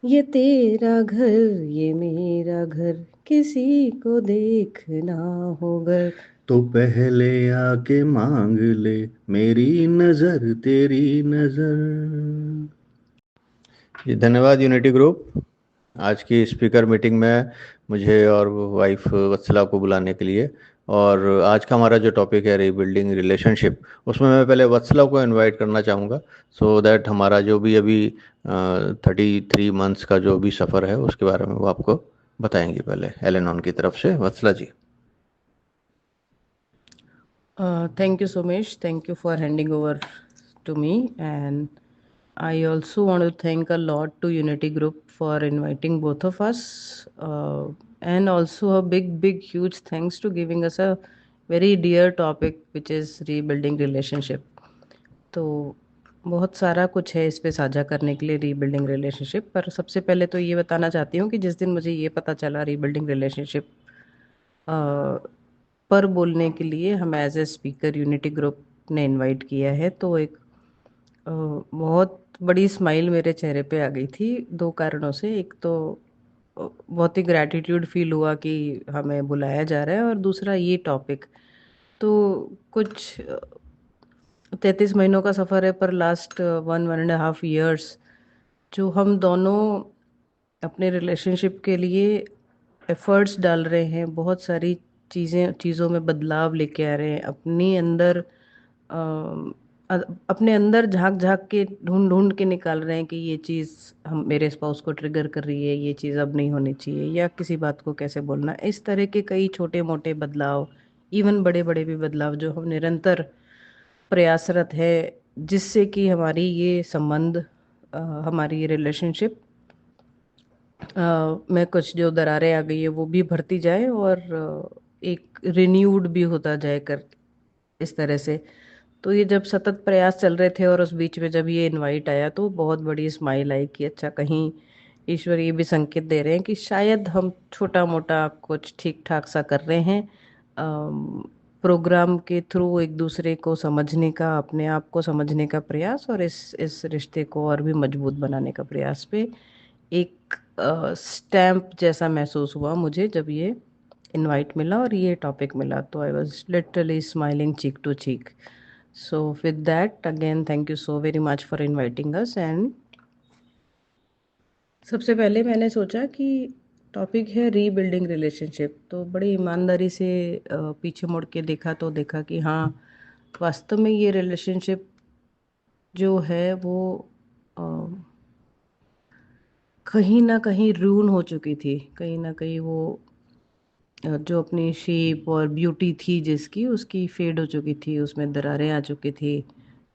ये तेरा घर ये मेरा घर, किसी को देखना हो घर। तो पहले आके मांग ले मेरी नजर तेरी नजर। जी धन्यवाद यूनिटी ग्रुप। आज की स्पीकर मीटिंग में मुझे और वाइफ वत्सला को बुलाने के लिए। और आज का हमारा जो टॉपिक है रीबिल्डिंग रिलेशनशिप, उसमें मैं पहले वत्सला को इनवाइट करना चाहूँगा, सो दैट हमारा जो भी अभी 33 मंथ्स का जो भी सफ़र है उसके बारे में वो आपको बताएंगी। पहले एलेनॉन की तरफ से वत्सला जी। Thank you, Somesh. Thank you for handing over to me. And I also want to thank a lot to Unity Group for inviting both of us. And also a big, huge thanks to giving us a very dear topic, which is rebuilding relationship. तो बहुत सारा कुछ है इस पे साझा करने के लिए रीबिल्डिंग रिलेशनशिप। पर सबसे पहले तो ये बताना चाहती हूँ कि जिस दिन मुझे ये पता चला रीबिल्डिंग रिलेशनशिप पर बोलने के लिए हम as a speaker Unity group ने इनवाइट किया है, तो एक बहुत बड़ी स्माइल मेरे चेहरे पे आ गई थी। दो कारणों से, एक तो बहुत ही ग्रैटिट्यूड फील हुआ कि हमें बुलाया जा रहा है, और दूसरा ये टॉपिक। तो कुछ 33 महीनों का सफ़र है, पर लास्ट 1.5 years जो हम दोनों अपने रिलेशनशिप के लिए एफर्ट्स डाल रहे हैं, बहुत सारी चीज़ों में बदलाव लेके आ रहे हैं, अपने अंदर झांक झांक के ढूंढ ढूंढ के निकाल रहे हैं कि ये चीज़ हम मेरे स्पाउस को ट्रिगर कर रही है, ये चीज़ अब नहीं होनी चाहिए, या किसी बात को कैसे बोलना। इस तरह के कई छोटे मोटे बदलाव, इवन बड़े बड़े भी बदलाव जो हम निरंतर प्रयासरत है, जिससे कि हमारी ये संबंध, हमारी ये रिलेशनशिप में कुछ जो दरारें आ गई है वो भी भरती जाए, और एक रिन्यूड भी होता जाए कर इस तरह से। तो ये जब सतत प्रयास चल रहे थे, और उस बीच में जब ये इनवाइट आया, तो बहुत बड़ी स्माइल आई कि अच्छा, कहीं ईश्वर ये भी संकेत दे रहे हैं कि शायद हम छोटा मोटा कुछ ठीक ठाक सा कर रहे हैं। प्रोग्राम के थ्रू एक दूसरे को समझने का, अपने आप को समझने का प्रयास, और इस रिश्ते को और भी मजबूत बनाने का प्रयास पे एक स्टैम्प जैसा महसूस हुआ मुझे जब ये इनवाइट मिला और ये टॉपिक मिला। तो I was literally smiling cheek to cheek. So with that, again thank you so very much for inviting us. And सबसे पहले मैंने सोचा कि टॉपिक है रीबिल्डिंग रिलेशनशिप, तो बड़ी ईमानदारी से पीछे मुड़ के देखा, तो देखा कि हाँ, वास्तव में ये रिलेशनशिप जो है वो अ, कहीं ना कहीं रून हो चुकी थी। कहीं ना कहीं वो जो अपनी शेप और ब्यूटी थी जिसकी, उसकी फेड हो चुकी थी, उसमें दरारें आ चुकी थी।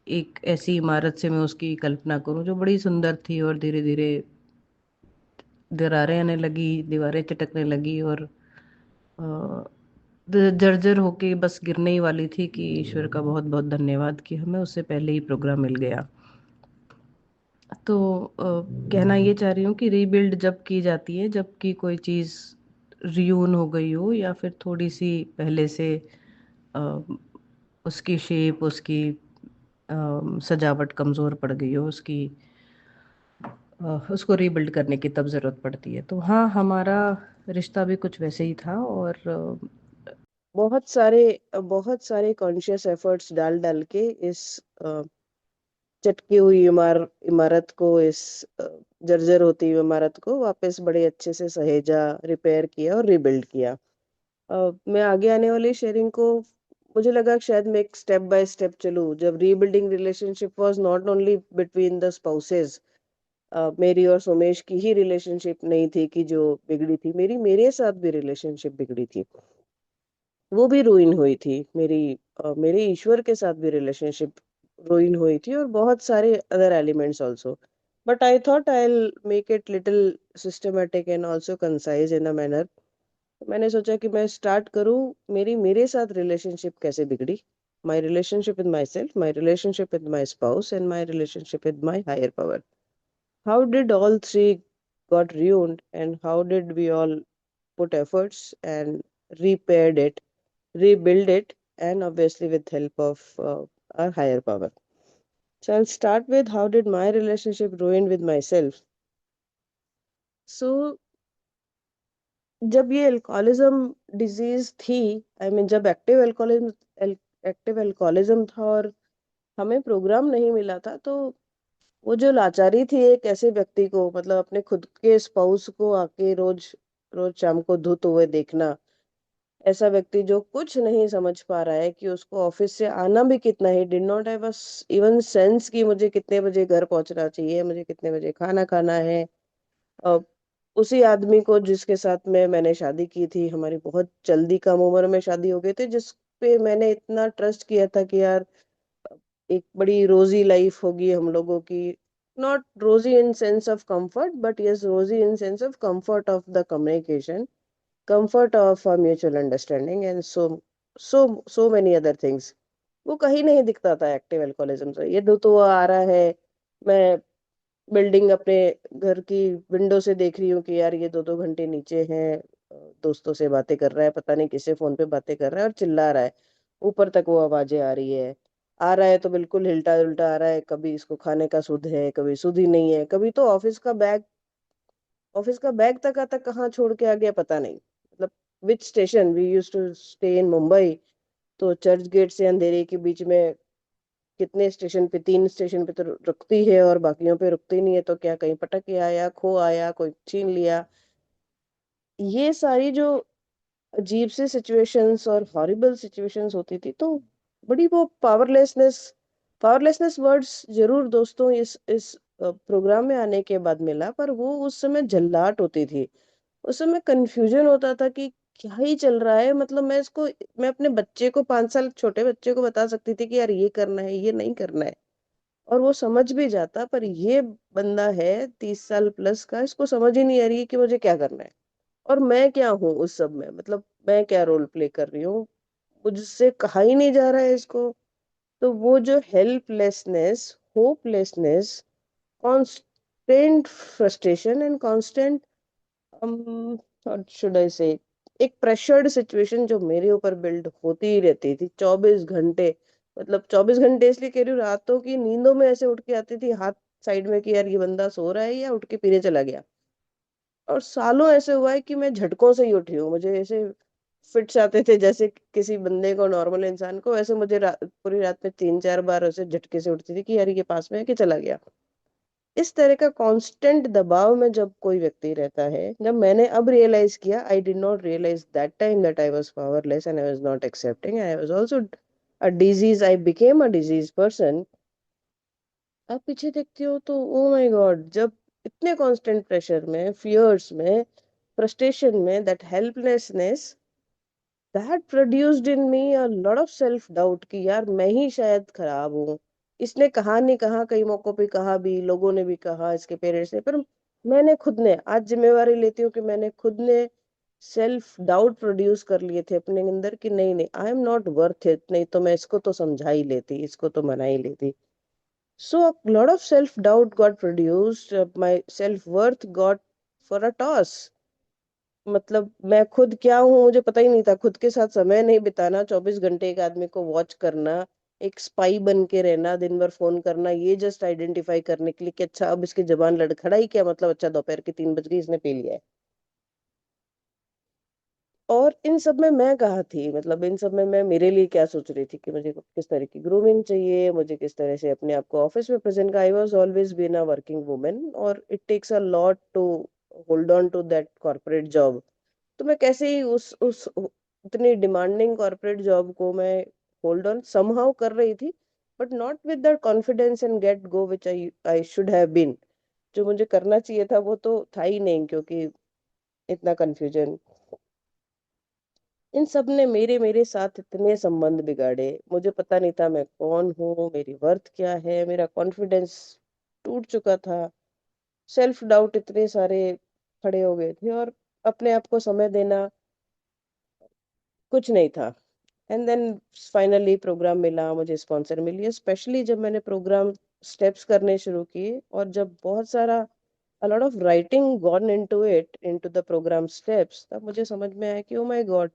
एक ऐसी इमारत से मैं उसकी कल्पना करूं जो बड़ी सुंदर थी, और धीरे धीरे दरारें आने लगी, दीवारें चटकने लगी, और जर्जर होके बस गिरने ही वाली थी कि ईश्वर का बहुत बहुत धन्यवाद कि हमें उससे पहले ही प्रोग्राम मिल गया। तो कहना ये चाह रही हूँ कि रीबिल्ड जब की जाती है, जबकि कोई चीज़ रियून हो गई हो, या फिर थोड़ी सी पहले से अ, उसकी शेप, उसकी सजावट कमज़ोर पड़ गई हो, उसको रीबिल्ड करने की तब ज़रूरत पड़ती है। तो हाँ, हमारा रिश्ता भी कुछ वैसे ही था, और बहुत सारे कॉन्शियस एफर्ट्स डाल डाल के इस चटकी हुई इमारत को, इस जर्जर होती हुई इमारत को वापस बड़े अच्छे से सहेजा, रिपेयर किया और रिबिल्ड किया। मैं आगे आने वाली शेयरिंग को, मुझे लगा कि शायद मैं एक स्टेप बाय स्टेप चलूं। जब rebuilding relationship was not only between the spouses, मेरी और सोमेश की ही रिलेशनशिप नहीं थी कि जो बिगड़ी थी, मेरे साथ भी रिलेशनशिप बिगड़ी थी, वो भी रुइन हुई थी। मेरे ईश्वर के साथ भी रिलेशनशिप रुइन हुई थी, और बहुत सारे other elements also. But I thought I will make it little systematic and also concise in a manner. मैंने सोचा कि मैं स्टार्ट करूं मेरे साथ रिलेशनशिप कैसे बिगड़ी, my relationship with myself, my relationship with my spouse, and my relationship with my higher power. How did all three got ruined, and how did we all put efforts and repaired it, rebuild it, and obviously with help of our higher power. So I'll start with how did my relationship ruin with myself. सो जब ये alcoholism disease थी, I mean जब active alcoholism था और हमें programme नहीं मिला था, तो वो जो लाचारी थी एक ऐसे व्यक्ति को, मतलब अपने खुद के स्पाउस को आके रोज रोज शाम को धुत हुए देखना, ऐसा व्यक्ति जो कुछ नहीं समझ पा रहा है कि उसको ऑफिस से आना भी कितना ही, did not have even sense कि मुझे कितने बजे घर पहुंचना चाहिए, मुझे कितने बजे खाना खाना है। अ, उसी आदमी को जिसके साथ मैंने शादी की थी, हमारी बहुत जल्दी कम उम्र में शादी हो गई थी, जिस पे मैंने इतना ट्रस्ट किया था कि यार एक बड़ी रोजी लाइफ होगी हम लोगों की, not rosy in sense of comfort but yes rosy in sense of comfort of the communication, comfort of a mutual understanding and so many other things। वो कहीं नहीं दिखता था एक्टिव अल्कोहलिज्म से। ये तो वो आ रहा है, मैं बिल्डिंग अपने घर की विंडो से देख रही हूँ कि यार ये 2-2 घंटे नीचे है, दोस्तों से बातें कर रहा है, पता नहीं किससे फोन पे बातें कर रहा है और चिल्ला रहा है, ऊपर तक वो आवाजें आ रही है। आ रहा है तो बिल्कुल हिल्टा उल्टा आ रहा है, कभी इसको खाने का सुध है, कभी सुध ही नहीं है, कभी तो ऑफिस का बैग तक आता कहाँ छोड़ के आ गया पता नहीं। मतलब which station we use to stay in Mumbai, तो चर्च गेट से अंधेरे के बीच में कितने स्टेशन पे, 3 स्टेशन पे तो रुकती है और बाकियों पे रुकती नहीं है, तो क्या कहीं पटक के आया, खो आया, कोई छीन लिया। ये सारी जो अजीब सी सिचुएशंस और हॉरिबल सिचुएशंस होती थी, तो बड़ी वो पावरलेसनेस वर्ड्स जरूर दोस्तों इस प्रोग्राम में आने के बाद मिला, पर वो उस समय झल्लाहट होती थी, उस समय कंफ्यूजन होता था कि क्या ही चल रहा है। मतलब मैं अपने बच्चे को, 5 साल छोटे बच्चे को बता सकती थी कि यार ये करना है, ये नहीं करना है, और वो समझ भी जाता, पर ये बंदा है 30 साल प्लस का, इसको समझ ही नहीं आ रही है कि मुझे क्या करना है और मैं क्या हूँ उस सब में, मतलब मैं क्या रोल प्ले कर रही हूँ, मुझसे कहा ही नहीं जा रहा है इसको। तो वो जो helplessness, hopelessness, constant frustration and constant what should I से, एक प्रेशर्ड सिचुएशन जो मेरे ऊपर बिल्ड होती ही रहती थी 24 घंटे। मतलब 24 घंटे इसलिए कह रही हूँ, रातों की नींदों में ऐसे उठ के आती थी हाथ साइड में कि यार ये बंदा सो रहा है या उठ के पीने चला गया। और सालों ऐसे हुआ है कि मैं झटकों से ही उठी हूँ, मुझे ऐसे फिट्स आते थे जैसे किसी बंदे को, नॉर्मल इंसान को, वैसे मुझे पूरी रात में 3-4 बार ऐसे झटके से उठती थी कि यार ये पास में है कि चला गया। इस तरह का कांस्टेंट दबाव में जब कोई व्यक्ति रहता है, जब मैंने अब रियलाइज किया, I did not realise that time that I was powerless and I was not accepting, I was also a disease, I became a disease person. अब पीछे देखती हो तो ओ माय गॉड, जब इतने कांस्टेंट प्रेशर में, fears में, frustration में, that helplessness, that produced in me a lot of self doubt कि यार मैं ही शायद खराब हूँ। इसने कहा नहीं कहा, कई मौकों पे कहा भी, लोगों ने भी कहा, इसके पेरेंट्स ने, पर मैंने खुद ने आज जिम्मेवारी लेती हूँ कि मैंने खुद ने सेल्फ डाउट प्रोड्यूस कर लिए थे अपने अंदर कि नहीं नहीं, I am not worth it, नहीं तो मैं इसको तो समझा ही लेती, इसको तो मना ही लेती। So a lot of self-doubt got produced. My self-worth got for a toss. मतलब मैं खुद क्या हूँ मुझे पता ही नहीं था, खुद के साथ समय नहीं बिताना, 24 घंटे एक आदमी को वॉच करना, एक स्पाई बन के रहना, दिन भर फोन करना, ये जस्ट आइडेंटिफाई करने के लिए कि अच्छा अब इसकी जबान लड़खड़ाई, क्या मतलब, अच्छा दोपहर के 3 बज गए, इसने पी लिया है। और इन सब में मैं कहाँ थी, मतलब इन सब में मैं मेरे लिए क्या सोच रही थी कि मुझे किस तरह की ग्रूमिंग चाहिए, मुझे किस तरह से अपने आप को ऑफिस में प्रेजेंट का। I was always been a working women और it takes a lot to hold on to that corporate job. तो मैं कैसे ही उस इतनी डिमांडिंग कॉर्पोरेट जॉब को मैं होल्ड ऑन समहाउ कर रही थी, but not with the confidence and get go which I I should have been. जो मुझे करना चाहिए था वो तो था ही नहीं, क्योंकि इतना कंफ्यूजन। इन सब ने मेरे मेरे साथ इतने संबंध बिगाड़े, मुझे पता नहीं था मैं कौन हूँ, मेरी वर्थ क्या है, मेरा कॉन्फिडेंस टूट चुका था, सेल्फ डाउट इतने सारे खड़े हो गए थे, और अपने आप को समय देना कुछ नहीं था। एंड देन फाइनली प्रोग्राम मिला, मुझे स्पॉन्सर मिली, स्पेशली जब मैंने प्रोग्राम स्टेप्स करने शुरू किए, और जब बहुत सारा a lot of writing gone into it, into the program steps, तब मुझे समझ में आया कि ओ माय गॉड,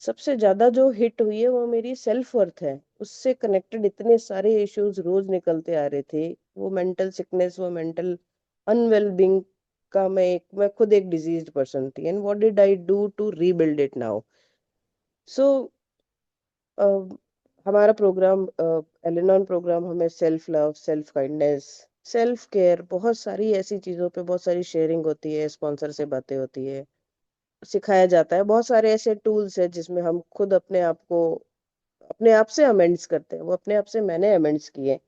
सबसे ज्यादा जो हिट हुई है वो मेरी सेल्फ वर्थ है। उससे कनेक्टेड इतने सारे इश्यूज रोज निकलते आ रहे थे, वो मेंटल सिकनेस, वो मेंटल अनवेल बीइंग, का मैं खुद एक डिजीज्ड पर्सन थी, and what did I do to rebuild it now? So हमारा प्रोग्राम, एल प्रोग्राम, हमें self love, self kindness, self care, बहुत सारी ऐसी चीजों पे बहुत सारी शेयरिंग होती है, स्पॉन्सर से बातें होती है, सिखाया जाता है। बहुत सारे ऐसे टूल्स है जिसमें हम खुद अपने आप को, अपने आप से अमेंड्स करते हैं। वो अपने आप से मैंने अमेंड्स किए।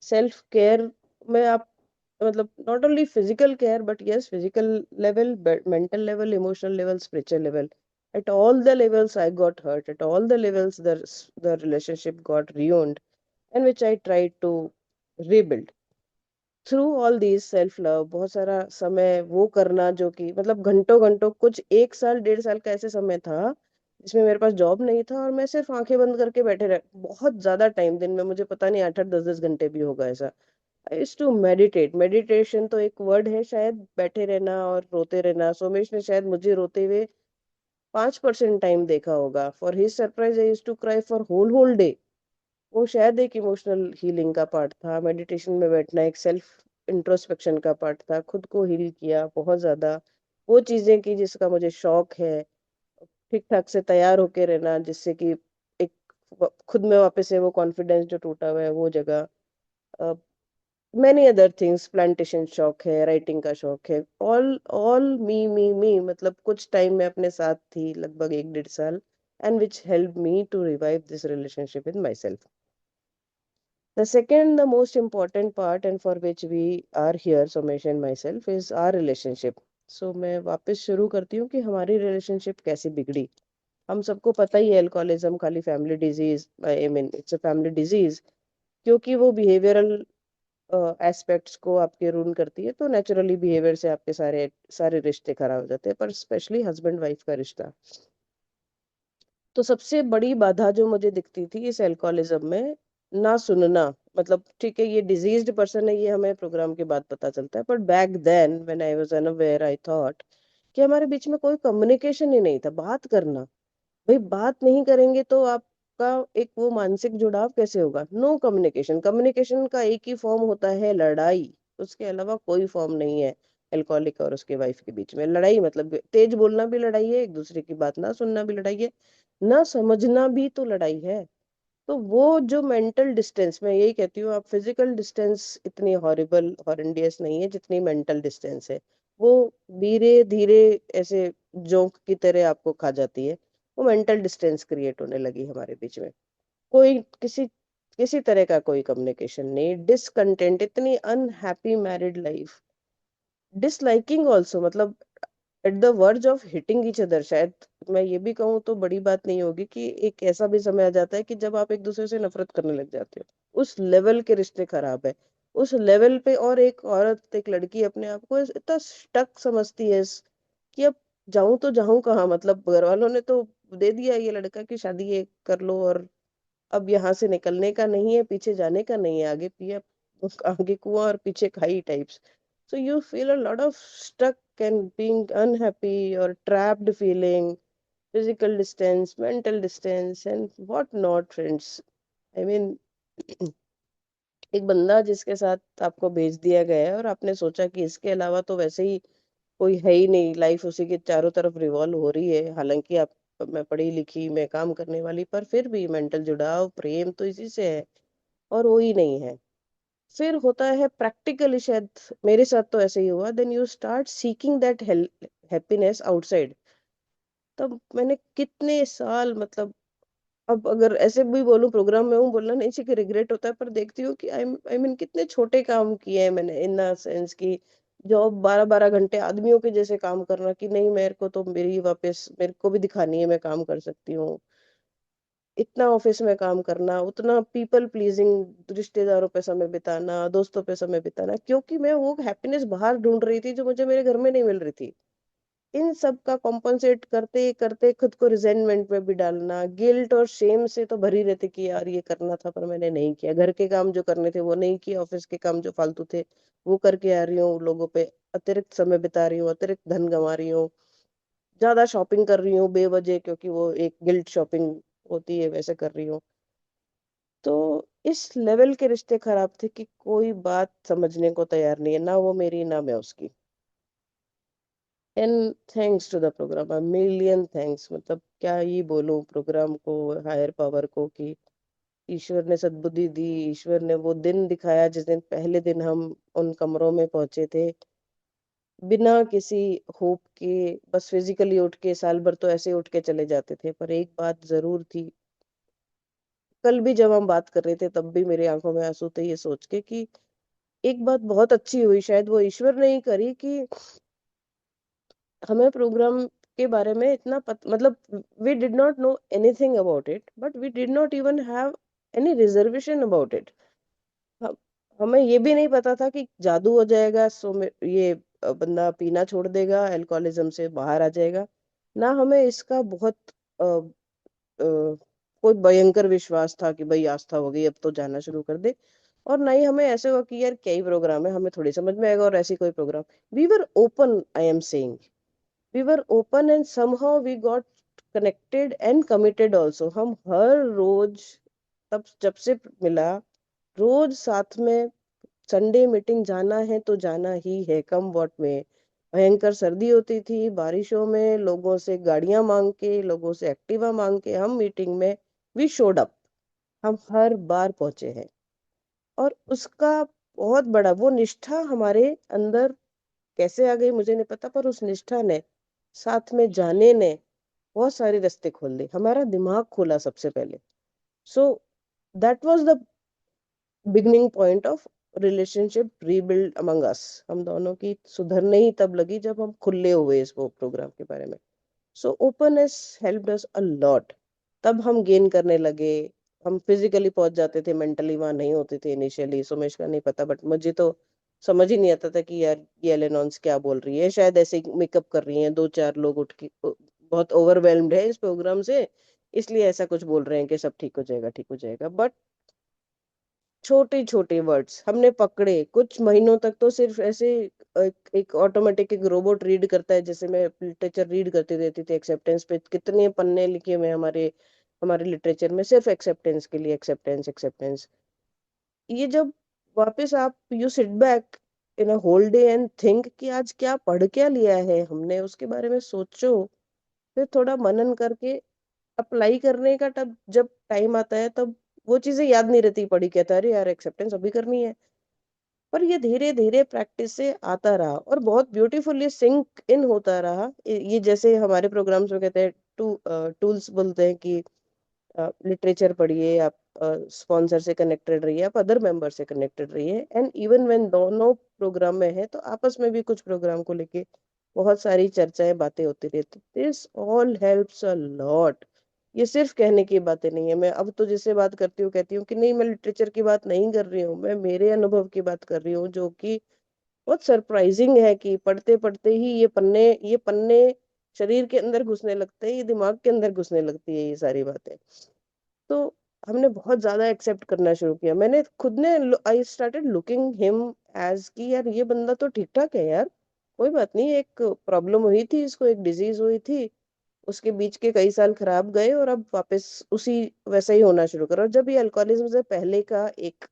सेल्फ केयर में आप, मतलब not only physical care but yes, physical level, mental level, emotional level, spiritual level, at all the levels I got hurt, at all the levels the relationship got ruined, and which I tried to rebuild through all these self love. बहुत सारा समय वो करना जो कि मतलब घंटों घंटों, कुछ 1 साल 1.5 साल का ऐसे समय था जिसमें मेरे पास जॉब नहीं था और मैं सिर्फ आंखें बंद करके बैठे रह, बहुत ज्यादा टाइम, दिन में मुझे पता नहीं 8-8 10-10 घंटे भी होगा ऐसा। I used to meditate. Meditation तो एक वर्ड है शायद, बैठे रहना और रोते रहना। सोमेश ने शायद मुझे रोते हुए 5% टाइम देखा होगा। For his surprise I used to cry for whole day. वो शायद एक इमोशनल हीलिंग का पार्ट था। मेडिटेशन में बैठना एक सेल्फ इंट्रोस्पेक्शन का पार्ट था। खुद को हील किया बहुत ज्यादा। वो चीजें की जिसका मुझे शौक है। ठीक ठाक से तैयार होके रहना जिससे कि एक खुद में वापस से वो कॉन्फिडेंस जो टूटा हुआ है वो जगह। मैनी अदर थिंग्स, प्लांटेशन शौक है, राइटिंग का शौक है। ऑल ऑल मी मतलब कुछ टाइम में अपने साथ थी, लगभग 1-1.5 साल, and which help me to revive this relationship with myself. The second, the most important part, and for which we are here, Somesh and myself, is our relationship. So मैं वापस शुरू करती हूँ कि हमारी रिलेशनशिप कैसे बिगड़ी। हम सबको पता ही है अल्कोहलिज्म खाली family disease, I mean it's a family disease, क्योंकि वो बिहेवियरल एस्पेक्ट्स को आपके रूल करती है, तो नेचुरली बिहेवियर से आपके सारे सारे रिश्ते खराब हो जाते हैं, पर स्पेशली हस्बैंड वाइफ का रिश्ता। तो सबसे बड़ी बाधा जो मुझे दिखती थी इस अल्कोहलिज्म में, ना सुनना। मतलब ठीक है, ये डिजीज्ड पर्सन है, ये हमें प्रोग्राम के बाद पता चलता है, but back then when I was unaware I thought कि हमारे बीच में कोई कम्युनिकेशन ही नहीं था, बात करना। भाई बात नहीं करेंगे तो आपका एक वो मानसिक जुड़ाव कैसे होगा? No communication. कम्युनिकेशन का एक ही फॉर्म होता है, लड़ाई। उसके अलावा कोई फॉर्म नहीं है एल्कोहलिक और उसके वाइफ के बीच में। लड़ाई मतलब तेज बोलना भी लड़ाई है, एक दूसरे की बात ना सुनना भी लड़ाई है, ना समझना भी तो लड़ाई है। तो वो जो मेंटल डिस्टेंस, मैं यही कहती हूँ, आप फिजिकल डिस्टेंस इतनी हॉरिबल हॉरेंडियस नहीं है जितनी मेंटल डिस्टेंस है। वो धीरे धीरे ऐसे जोंक की तरह आपको खा जाती है। वो मेंटल डिस्टेंस क्रिएट होने लगी हमारे बीच में। कोई किसी किसी तरह का कोई कम्युनिकेशन नहीं, डिसकंटेंट, इतनी unhappy married life, disliking also, मतलब at the verge of hitting each other. शायद मैं ये भी कहूँ तो बड़ी बात नहीं होगी कि एक ऐसा भी समय आ जाता है कि जब आप एक दूसरे से नफरत करने लग जाते हो। उस लेवल के रिश्ते खराब है, उस लेवल पे। और एक औरत, एक लड़की अपने आप को इतना स्टक समझती है कि अब जाऊं तो जाऊं कहाँ? मतलब घर वालों ने तो दे दिया ये लड़का कि शादी ये कर लो, और अब यहाँ से निकलने का नहीं है, पीछे जाने का नहीं है, आगे पिया, आगे कुआं और पीछे खाई types. So you feel a lot of stuck and being unhappy or trapped feeling, physical distance, mental distance, and what not, friends. I mean, एक बंदा जिसके साथ आपको भेज दिया गया है और आपने सोचा कि इसके अलावा तो वैसे ही कोई है ही नहीं, लाइफ उसी के चारों तरफ रिवॉल्व हो रही है। हालांकि आप, मैं पढ़ी लिखी, मैं काम करने वाली, पर फिर भी मेंटल जुड़ाव, प्रेम तो इसी से है, और वो ही नहीं है। फिर होता है प्रैक्टिकली, शायद मेरे साथ तो ऐसे ही हुआ, then you start seeking that happiness outside. तब मैंने कितने साल, मतलब अब अगर ऐसे भी बोलूं, प्रोग्राम में हूँ, बोलना नहीं चाहिए कि रिग्रेट होता है, पर देखती हूँ कि आई मीन कितने छोटे काम किए हैं मैंने, इन द सेंस की जॉब 12-12 घंटे आदमियों के जैसे काम करना, कि नहीं मेरे को तो मेरी वापस मेरे को भी दिखानी है, मैं काम कर सकती हूँ। इतना ऑफिस में काम करना, उतना पीपल प्लीजिंग, रिश्तेदारों पे समय बिताना, दोस्तों पे समय बिताना, क्योंकि मैं वो हैप्पीनेस बाहर ढूंढ रही थी जो मुझे मेरे घर में नहीं मिल रही थी। इन सब का कॉम्पनसेट करते करते खुद को रिजेंटमेंट में भी डालना, गिल्ट और शेम से तो भरी रहती कि यार ये करना था पर मैंने नहीं किया, घर के काम जो करने थे वो नहीं किए, ऑफिस के काम जो फालतू थे वो करके आ रही हूँ, लोगों पे अतिरिक्त समय बिता रही हूँ, अतिरिक्त धन गंवा रही हूँ, ज्यादा शॉपिंग कर रही हूँ बेवजह, क्योंकि वो एक गिल्ट शॉपिंग होती है, वैसे कर रही हूँ। तो इस लेवल के रिश्ते खराब थे कि कोई बात समझने को तैयार नहीं है, ना वो मेरी ना मैं उसकी। And thanks to the programme, million thanks. मतलब क्या ही बोलूं प्रोग्राम को, हायर पावर को, कि ईश्वर ने सद्बुद्धि दी, ईश्वर ने वो दिन दिखाया जिस दिन, पहले दिन हम उन कमरों में पहुंचे थे बिना किसी होप के, बस फिजिकली उठ के, साल भर तो ऐसे उठ के चले जाते थे। पर एक बात जरूर थी, कल भी जब हम बात कर रहे थे तब भी मेरी आंखों में आंसू थे, ये सोच के कि एक बात बहुत अच्छी हुई, शायद वो ईश्वर ने ही करी, कि हमें प्रोग्राम के बारे में इतना मतलब we did not know anything about it, but we did not even have any reservation about it. हम हमें ये भी नहीं पता था कि जादू हो जाएगा, सो में ये बंदा पीना छोड़ देगा, अल्कोहलिज्म से बाहर आ जाएगा। ना हमें इसका बहुत अ, कोई भयंकर विश्वास था कि भाई आस्था हो गई अब तो जाना शुरू कर दे। और ना ही हमें ऐसे हुआ कि यार क्या ही प्रोग्राम है, हमें थोड़ी समझ में आएगा और ऐसी कोई programme. We were open, I am saying, we were open and somehow we got connected and committed also. हम हर रोज, तब जब से मिला, रोज साथ में संडे मीटिंग जाना है तो जाना ही है, कम वॉट में। भयंकर सर्दी होती थी, बारिशों में लोगों से गाड़ियां मांग के, लोगों से एक्टिवा मांग के हम मीटिंग में वी शोड अप। हम हर बार पहुंचे हैं। और उसका बहुत बड़ा वो निष्ठा हमारे अंदर कैसे आ गई मुझे नहीं पता, पर उस निष्ठा ने, साथ में जाने ने बहुत सारे रास्ते खोल दिए, हमारा दिमाग खोला सबसे पहले। So that was the beginning point of relationship rebuild among us. हम दोनों की सुधरने ही तब लगी जब हम खुले हुए इस वो प्रोग्राम के बारे में। So openness helped us a lot. तब हम गेन करने लगे। हम फिजिकली पहुंच जाते थे, मेंटली वहां नहीं होते थे इनिशियली। सुमेश का नहीं पता, बट मुझे तो समझ ही नहीं आता था कि यार ये एलेनॉन्स क्या बोल रही है, शायद ऐसे ही मेकअप कर रही हैं, दो चार लोग उठ के बहुत ओवरवेल्म्ड है इस प्रोग्राम से, इसलिए ऐसा कुछ बोल रहे हैं कि सब ठीक हो जाएगा, ठीक हो जाएगा। बट छोटे छोटे वर्ड्स हमने पकड़े कुछ महीनों तक, तो सिर्फ ऐसे एक ऑटोमेटिक एक रोबोट रीड करता है, जैसे मैं लिटरेचर रीड करती रहती थी एक्सेप्टेंस पे, कितने पन्ने लिखे हुए हैं हमारे हमारे लिटरेचर में सिर्फ एक्सेप्टेंस के लिए, एक्सेप्टेंस एक्सेप्टेंस। ये जब वापस आप you sit back in a whole day and think कि आज क्या पढ़ क्या लिया है हमने, उसके बारे में सोचो, फिर थोड़ा मनन करके अप्लाई करने का, तब जब टाइम आता है तब वो चीजें याद नहीं रहती पढ़ी क्या था, अरे यार एक्सेप्टेंस अभी करनी है। पर ये धीरे धीरे प्रैक्टिस से आता रहा और बहुत ब्यूटीफुली सिंक इन होता रहा। ये जैसे हमारे प्रोग्राम्स में कहते हैं, टूल्स बोलते हैं कि लिटरेचर पढ़िए, आप स्पॉन्सर से कनेक्टेड रहिए, आप अदर मेंबर से कनेक्टेड रहिए। एंड इवन व्हेन दोनों प्रोग्राम में है तो आपस में भी कुछ प्रोग्राम को लेके बहुत सारी चर्चाएं, बातें होती रहती। This all helps a lot. ये सिर्फ कहने की बातें नहीं है। मैं अब तो जिससे बात करती हूँ कहती हूँ कि नहीं, मैं लिटरेचर की बात नहीं कर रही हूँ, मैं मेरे अनुभव की बात कर रही हूँ, जो कि बहुत सरप्राइजिंग है कि पढ़ते पढ़ते ही ये पन्ने शरीर के अंदर घुसने लगते हैं, ये दिमाग के अंदर घुसने लगती है ये सारी बातें। तो हमने बहुत ज्यादा एक्सेप्ट करना शुरू किया। मैंने खुद ने, I started looking him as कि यार ये बंदा तो ठीक ठाक है यार, कोई बात नहीं, एक प्रॉब्लम हुई थी इसको, एक डिजीज हुई थी, उसके बीच के कई साल खराब गए और अब वापस उसी वैसा ही होना शुरू करा। और जब ये अल्कोहलिज्म से पहले का एक,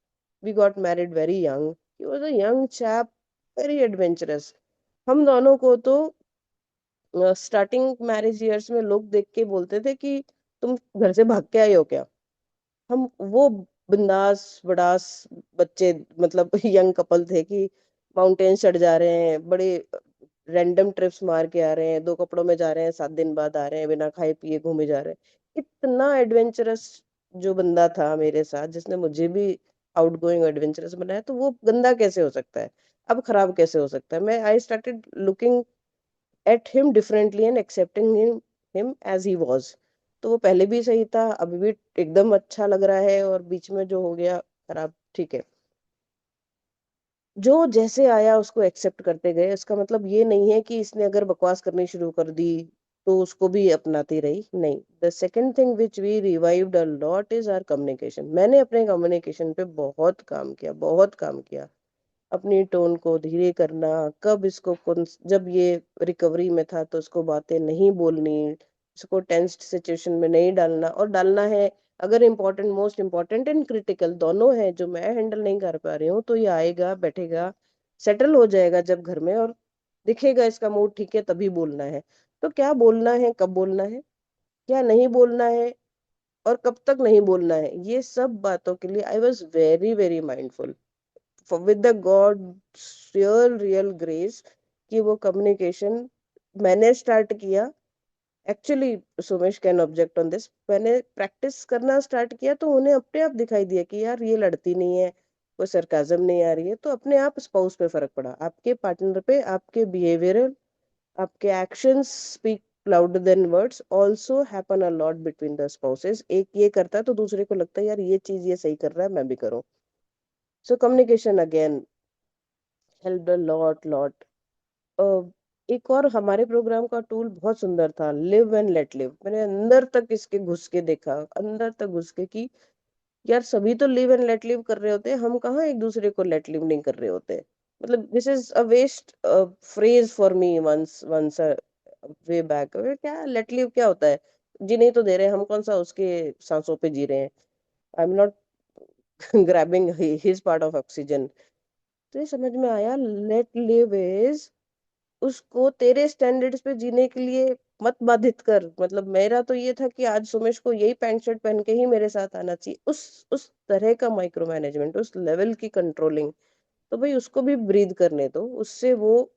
we got married very young, he was a young chap, very adventurous. हम दोनों को तो स्टार्टिंग मैरिज ईयर्स में लोग देख के बोलते थे कि तुम घर से भाग के आए हो क्या। हम वो बिंदास बड़ास बच्चे, मतलब यंग कपल थे कि माउंटेन चढ़ जा रहे हैं, बड़े रैंडम ट्रिप्स मार के आ रहे हैं, दो कपड़ों में जा रहे हैं, 7 दिन बाद आ रहे हैं, बिना खाए पिए घूमे जा रहे हैं। इतना एडवेंचरस जो बंदा था मेरे साथ, जिसने मुझे भी आउटगोइंग एडवेंचरस बनाया, तो वो गंदा कैसे हो सकता है, अब खराब कैसे हो सकता है। मैं I started looking at him differently and accepting him as he was. तो वो पहले भी सही था, अभी भी एकदम अच्छा लग रहा है, और बीच में जो हो गया खराब, ठीक है। जो जैसे आया उसको एक्सेप्ट करते गए। इसका मतलब ये नहीं है कि इसने अगर बकवास करनी शुरू कर दी तो उसको भी अपनाती रही, नहीं। The second thing which we revived a lot is our communication. मैंने अपने कम्युनिकेशन पे बहुत काम किया, बहुत काम किया। अपनी टोन को धीरे करना, कब इसको कौन, जब ये रिकवरी में था तो इसको बातें नहीं बोलनी, इसको टेंस्ड सिचुएशन में नहीं डालना, और डालना है अगर important, most important and critical दोनों है जो मैं हैंडल नहीं कर पा रही हूँ, तो ये आएगा, बैठेगा, सेटल हो जाएगा जब घर में, और दिखेगा इसका मूड ठीक है तभी बोलना है। तो क्या बोलना है, कब बोलना है, क्या नहीं बोलना है, और कब तक नहीं बोलना है, ये सब बातों के लिए I was very very mindful with the God real real grace कि वो कम्युनिकेशन मैंने स्टार्ट किया। Actually Sumesh can object on this, मैंने प्रैक्टिस करना स्टार्ट किया तो उन्हें अपने आप दिखाई दिया कि यार ये लड़ती नहीं है, कोई सरकाजम नहीं आ रही है, तो अपने आप स्पाउस पे फर्क पड़ा, आपके पार्टनर पे, आपके बिहेवियरल, आपके actions speak louder than words also happen a lot between the spouses। एक ये करता है तो दूसरे को लगता है यार ये चीज ये सही कर रहा है मैं भी करूं। So communication again help a lot. एक और हमारे प्रोग्राम का टूल बहुत सुंदर था, लिव एंड लेट लिव। मैंने अंदर तक इसके घुस के देखा, अंदर तक घुस के कि यार सभी तो लिव एंड लेट लिव कर रहे होते हैं, हम कहाँ एक दूसरे को लेट लिव नहीं कर रहे होते। मतलब this is a waste phrase for me once once way back. क्या लेट लिव क्या होता है, जी नहीं तो दे रहे हैं, हम कौन सा उसके सांसों पे जी रहे हैं। I am not grabbing his part of oxygen. तो ये समझ में आया, लेट लिव इज उसको तेरे स्टैंडर्ड्स पे जीने के लिए मत बाधित कर। मतलब मेरा तो ये था कि आज सुमेश को यही पैंट शर्ट पहन के ही मेरे साथ आना चाहिए, उस तरह का माइक्रो मैनेजमेंट, उस लेवल की कंट्रोलिंग। तो भाई उसको भी ब्रीद करने दो, उससे वो,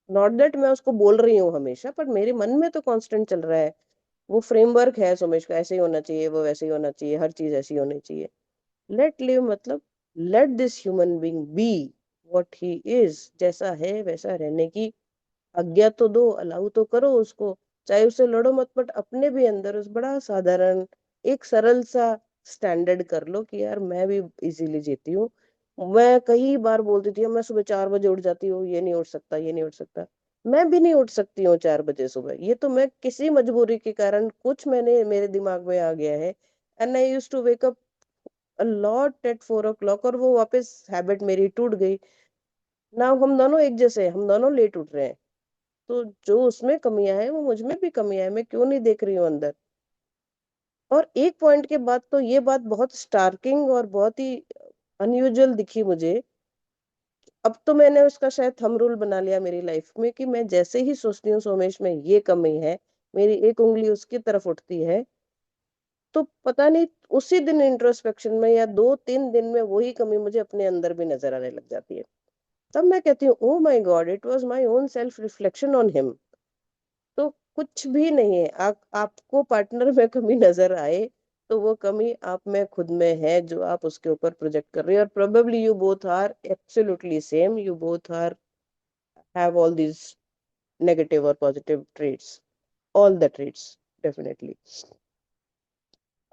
नॉट दैट मैं उसको बोल रही हूँ हमेशा, पर मेरे मन में तो कांस्टेंट चल रहा है। वो फ्रेमवर्क है सुमेश का, ऐसे ही होना चाहिए, वो वैसे ही होना चाहिए, हर चीज ऐसी होनी चाहिए। लेट लिव मतलब let this human being be what he is, जैसा है वैसा रहने की आज्ञा तो दो, अलाउ तो करो उसको। चाहे उससे लड़ो मत, बट अपने भी अंदर उस बड़ा साधारण एक सरल सा स्टैंडर्ड कर लो कि यार मैं भी इजीली जीती हूँ। मैं कई बार बोलती थी मैं सुबह 4 बजे उठ जाती हूँ, ये नहीं उठ सकता, ये नहीं उठ सकता। मैं भी नहीं उठ सकती हूँ 4 बजे सुबह, ये तो मैं किसी मजबूरी के कारण कुछ मैंने मेरे दिमाग में आ गया है। And I use to wake up a lot at 4 o'clock, और वो वापस हैबिट मेरी टूट गई। ना हम दोनों एक जैसे हैं, हम दोनों लेट उठ रहे हैं। तो जो उसमें कमियां हैं वो मुझ में भी कमियां हैं, मैं क्यों नहीं देख रही हूँ अंदर। और एक पॉइंट के बाद तो ये बात बहुत स्टार्किंग और बहुत ही अनयूजुअल दिखी मुझे। अब तो मैंने उसका शायद थंब रूल बना लिया मेरी लाइफ में कि मैं जैसे ही सोचती हूँ सोमेश में ये कमी है, मेरी एक उंगली उसकी तरफ उठती है, तो पता नहीं उसी दिन इंट्रोस्पेक्शन में या 2-3 दिन में वही कमी मुझे अपने अंदर भी नजर आने लग जाती है। तब मैं कहती हूँ oh my God, it was my own self reflection on him. तो कुछ भी नहीं है, आपको पार्टनर में कमी नजर आए तो वो कमी आप में खुद में है जो आप उसके ऊपर प्रोजेक्ट कर रहे हो। और probably you both are absolutely same, you both are have all these negative or positive traits, all the traits definitely।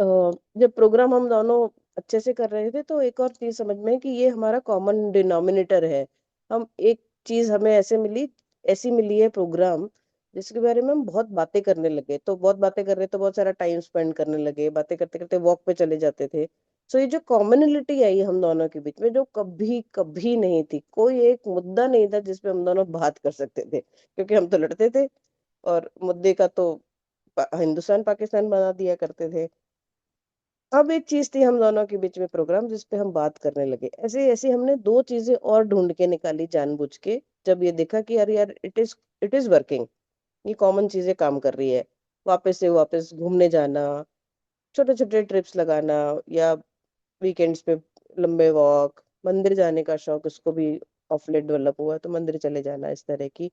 जब प्रोग्राम हम दोनों अच्छे से कर रहे थे तो एक और चीज समझ में आई कि ये हमारा कॉमन डिनोमिनेटर है। हम एक चीज हमें ऐसी मिली है प्रोग्राम, जिसके बारे में हम बहुत बातें करने लगे, तो बहुत बातें कर रहे तो बहुत सारा टाइम स्पेंड करने लगे, बातें करते करते वॉक पे चले जाते थे। सो ये जो कॉमनलिटी आई हम दोनों के बीच में, जो कभी कभी नहीं थी, कोई एक मुद्दा नहीं था जिसपे हम दोनों बात कर सकते थे, क्योंकि हम तो लड़ते थे और मुद्दे का तो हिंदुस्तान पाकिस्तान बना दिया करते थे। अब एक चीज थी हम दोनों के बीच में प्रोग्राम जिस पे हम बात करने लगे। ऐसे ऐसे हमने दो चीजें और ढूंढ के निकाली जानबूझ के, जब ये देखा कि यार यार इट इज वर्किंग, ये कॉमन चीजें काम कर रही है। वापस से वापस घूमने जाना, छोटे छोटे ट्रिप्स लगाना, या वीकेंड्स पे लंबे वॉक, मंदिर जाने का शौक उसको भी ऑफ लेट डेवलप हुआ तो मंदिर चले जाना, इस तरह की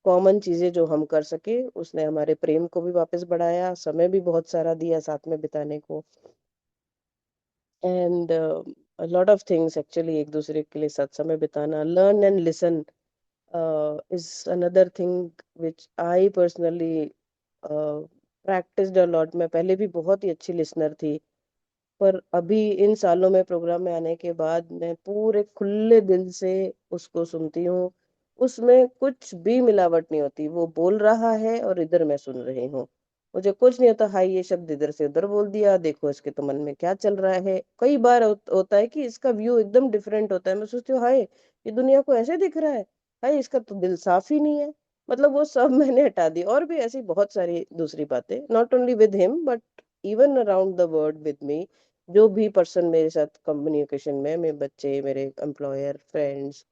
कॉमन चीजें जो हम कर सके। उसने हमारे प्रेम को भी वापस बढ़ाया, समय भी बहुत सारा दिया साथ में बिताने को। And lot of things actually, एक दूसरे के लिए साथ समय बिताना, learn and listen is another thing which I personally practised a lot. मैं पहले भी बहुत ही अच्छी लिसनर थी, पर अभी इन सालों में प्रोग्राम में आने के बाद मैं पूरे खुले दिल से उसको सुनती हूँ। उसमें कुछ भी मिलावट नहीं होती, वो बोल रहा है और इधर मैं सुन रही हूँ। मुझे कुछ नहीं होता, हाय ये शब्द इधर से उधर बोल दिया, देखो इसके तो मन में क्या चल रहा है। कई बार होता है कि इसका व्यू एकदम डिफरेंट होता है, मैं सोचती हूँ हाय ये दुनिया को ऐसे दिख रहा है, हाय इसका तो दिल साफ ही नहीं है। मतलब वो सब मैंने हटा दी। और भी ऐसी बहुत सारी दूसरी बातें, not only with him but even around the world with me, जो भी पर्सन मेरे साथ कम्युनिकेशन में, मेरे बच्चे, मेरे एम्प्लॉयर, फ्रेंड्स,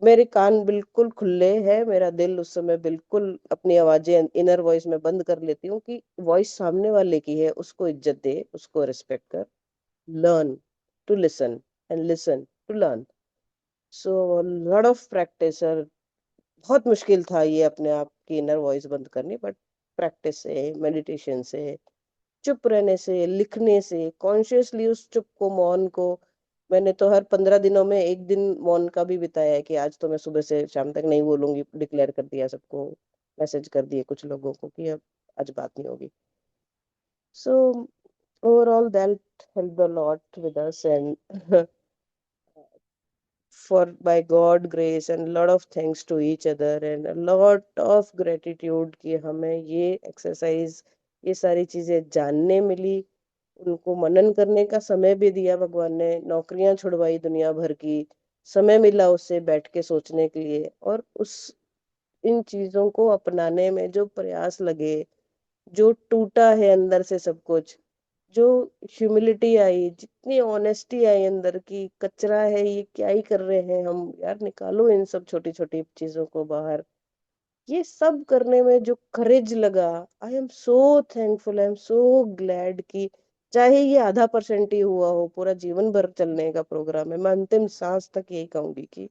मेरे कान बिल्कुल खुले हैं, मेरा दिल उस समय बिल्कुल अपनी आवाजें इनर वॉइस में बंद कर लेती हूँ कि वॉइस सामने वाले की है, उसको इज्जत दे, उसको रिस्पेक्ट कर, learn to listen and listen to learn. So lot of practice, और बहुत मुश्किल था ये अपने आप की इनर वॉइस बंद करनी, बट प्रैक्टिस से, मेडिटेशन से, चुप रहने से, लिखने से, कॉन्शियसली उस चुप को, मौन को, मैंने तो हर 15 दिनों में एक दिन मौन का भी बिताया है कि आज तो मैं सुबह से शाम तक नहीं बोलूंगी, डिक्लेयर कर दिया सबको, मैसेज कर दिए कुछ लोगों को कि अब आज बात नहीं होगी। So overall that help a lot with us, and for by God grace and lot of thanks to each other and a lot of gratitude कि हमें ये एक्सरसाइज, ये सारी चीजें जानने मिली, उनको मनन करने का समय भी दिया भगवान ने, नौकरियां छुड़वाई दुनिया भर की, समय मिला उससे बैठ के सोचने के लिए, और उस इन चीजों को अपनाने में जो प्रयास लगे, जो टूटा है अंदर से सब कुछ, जो ह्यूमिलिटी आई, जितनी ऑनेस्टी आई अंदर की, कचरा है ये, क्या ही कर रहे हैं हम यार, निकालो इन सब छोटी छोटी चीजों को बाहर, ये सब करने में जो करेज लगा, I am so thankful, I am so glad कि चाहे ये आधा % ही हुआ हो, पूरा जीवन भर चलने का प्रोग्राम है, मैं अंतिम सांस तक यही कहूंगी कि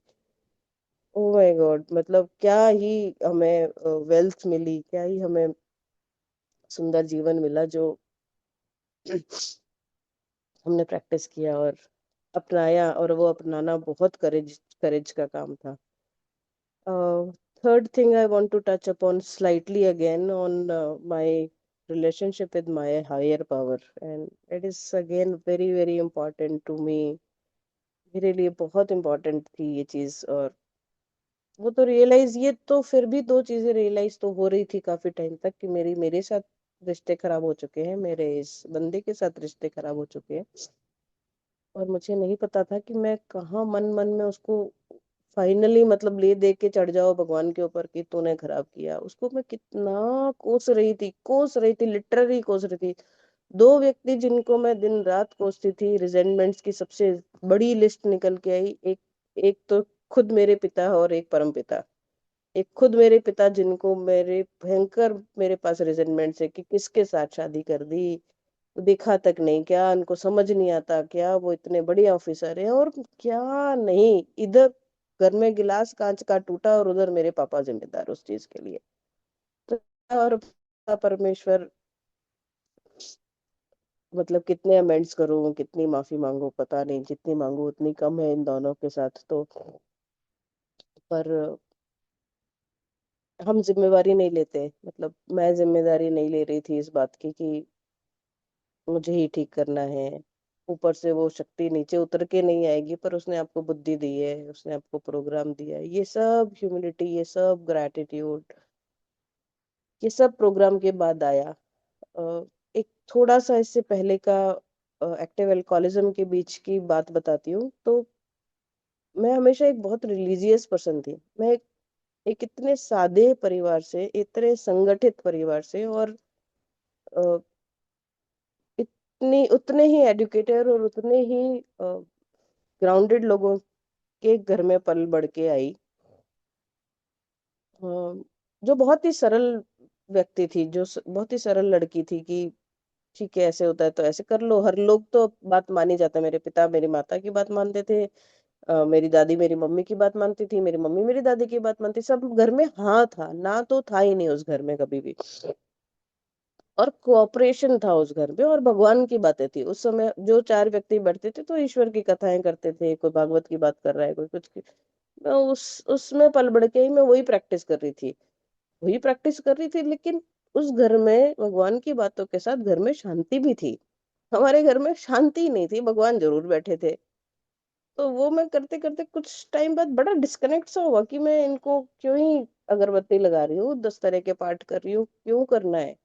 ओ माय गॉड, मतलब क्या ही हमें वेल्थ मिली, क्या ही हमें सुंदर जीवन मिला, जो हमने प्रैक्टिस किया और अपनाया, और वो अपनाना बहुत करेज करेज का काम था। Third thing I want to touch upon slightly again on my relationship with my higher power, and it is again very very important to me, मेरे लिए बहुत important थी ये चीज। और वो तो रियलाइज, ये तो फिर भी दो चीजें रियलाइज तो हो रही थी काफी टाइम तक कि मेरे साथ रिश्ते खराब हो चुके हैं, मेरे इस बंदे के साथ रिश्ते खराब हो चुके हैं, और मुझे नहीं पता था कि मैं कहाँ मन मन में उसको फाइनली मतलब ले दे के चढ़ जाओ भगवान के ऊपर कि तूने खराब किया। उसको मैं कितना कोस रही थी, लिटरली कोस रही थी। दो व्यक्ति जिनको मैं दिन रात कोसती थी, रिजेंटमेंट्स की सबसे बड़ी लिस्ट निकल के आई। एक एक तो खुद मेरे पिता और एक परम पिता। एक खुद मेरे पिता जिनको मेरे भयंकर मेरे पास रिजेंटमेंट है कि किसके साथ शादी कर दी, देखा तक नहीं क्या, उनको समझ नहीं आता क्या, वो इतने बड़े ऑफिसर हैं और क्या नहीं, इधर घर में गिलास कांच का टूटा और उधर मेरे पापा जिम्मेदार उस चीज के लिए। तो और परमेश्वर, मतलब कितने अमेंड्स करूं, कितनी माफी मांगू, पता नहीं, जितनी मांगू उतनी कम है इन दोनों के साथ तो। पर हम जिम्मेवारी नहीं लेते, मतलब मैं जिम्मेदारी नहीं ले रही थी इस बात की कि मुझे ही ठीक करना है। ऊपर से वो शक्ति नीचे उतर के नहीं आएगी, पर उसने आपको बुद्धि दी है, उसने आपको प्रोग्राम दिया है, ये सब ह्यूमिलिटी, ये सब ग्रैटिट्यूड, ये सब प्रोग्राम के बाद आया। एक थोड़ा सा इससे पहले का एक्टिव अल्कोहलिज्म के बीच की बात बताती हूँ। तो मैं हमेशा एक बहुत रिलीजियस पर्सन थी। मैं एक इतने सादे परिवार से, इतने संगठित परिवार से, और अ, इतनी उतने ही एडुकेटेड और उतने ही ग्राउंडेड लोगों के घर में पल बढ़ के आई, जो बहुत ही सरल व्यक्ति थी, जो बहुत ही सरल लड़की थी कि ठीक है ऐसे होता है तो ऐसे कर लो, हर लोग तो बात मान ही जाता है। मेरे पिता मेरी माता की बात मानते थे, मेरी दादी मेरी मम्मी की बात मानती थी, मेरी मम्मी मेरी दादी की बात मानती, सब घर में हाँ था, ना तो था ही नहीं उस घर में कभी भी। और कोऑपरेशन था उस घर में, और भगवान की बातें थी उस समय। जो चार व्यक्ति बैठते थे तो ईश्वर की कथाएं करते थे, कोई भागवत की बात कर रहा है, कोई कुछ की। मैं उसमें पल बढ़ के ही मैं वही प्रैक्टिस कर रही थी, लेकिन उस घर में भगवान की बातों के साथ घर में शांति भी थी। हमारे घर में शांति नहीं थी, भगवान जरूर बैठे थे। तो वो मैं करते करते कुछ टाइम बाद बड़ा डिस्कनेक्ट सा हुआ कि मैं इनको क्यों ही अगरबत्ती लगा रही हूँ, 10 तरह के पाठ कर रही हूँ, क्यों करना है।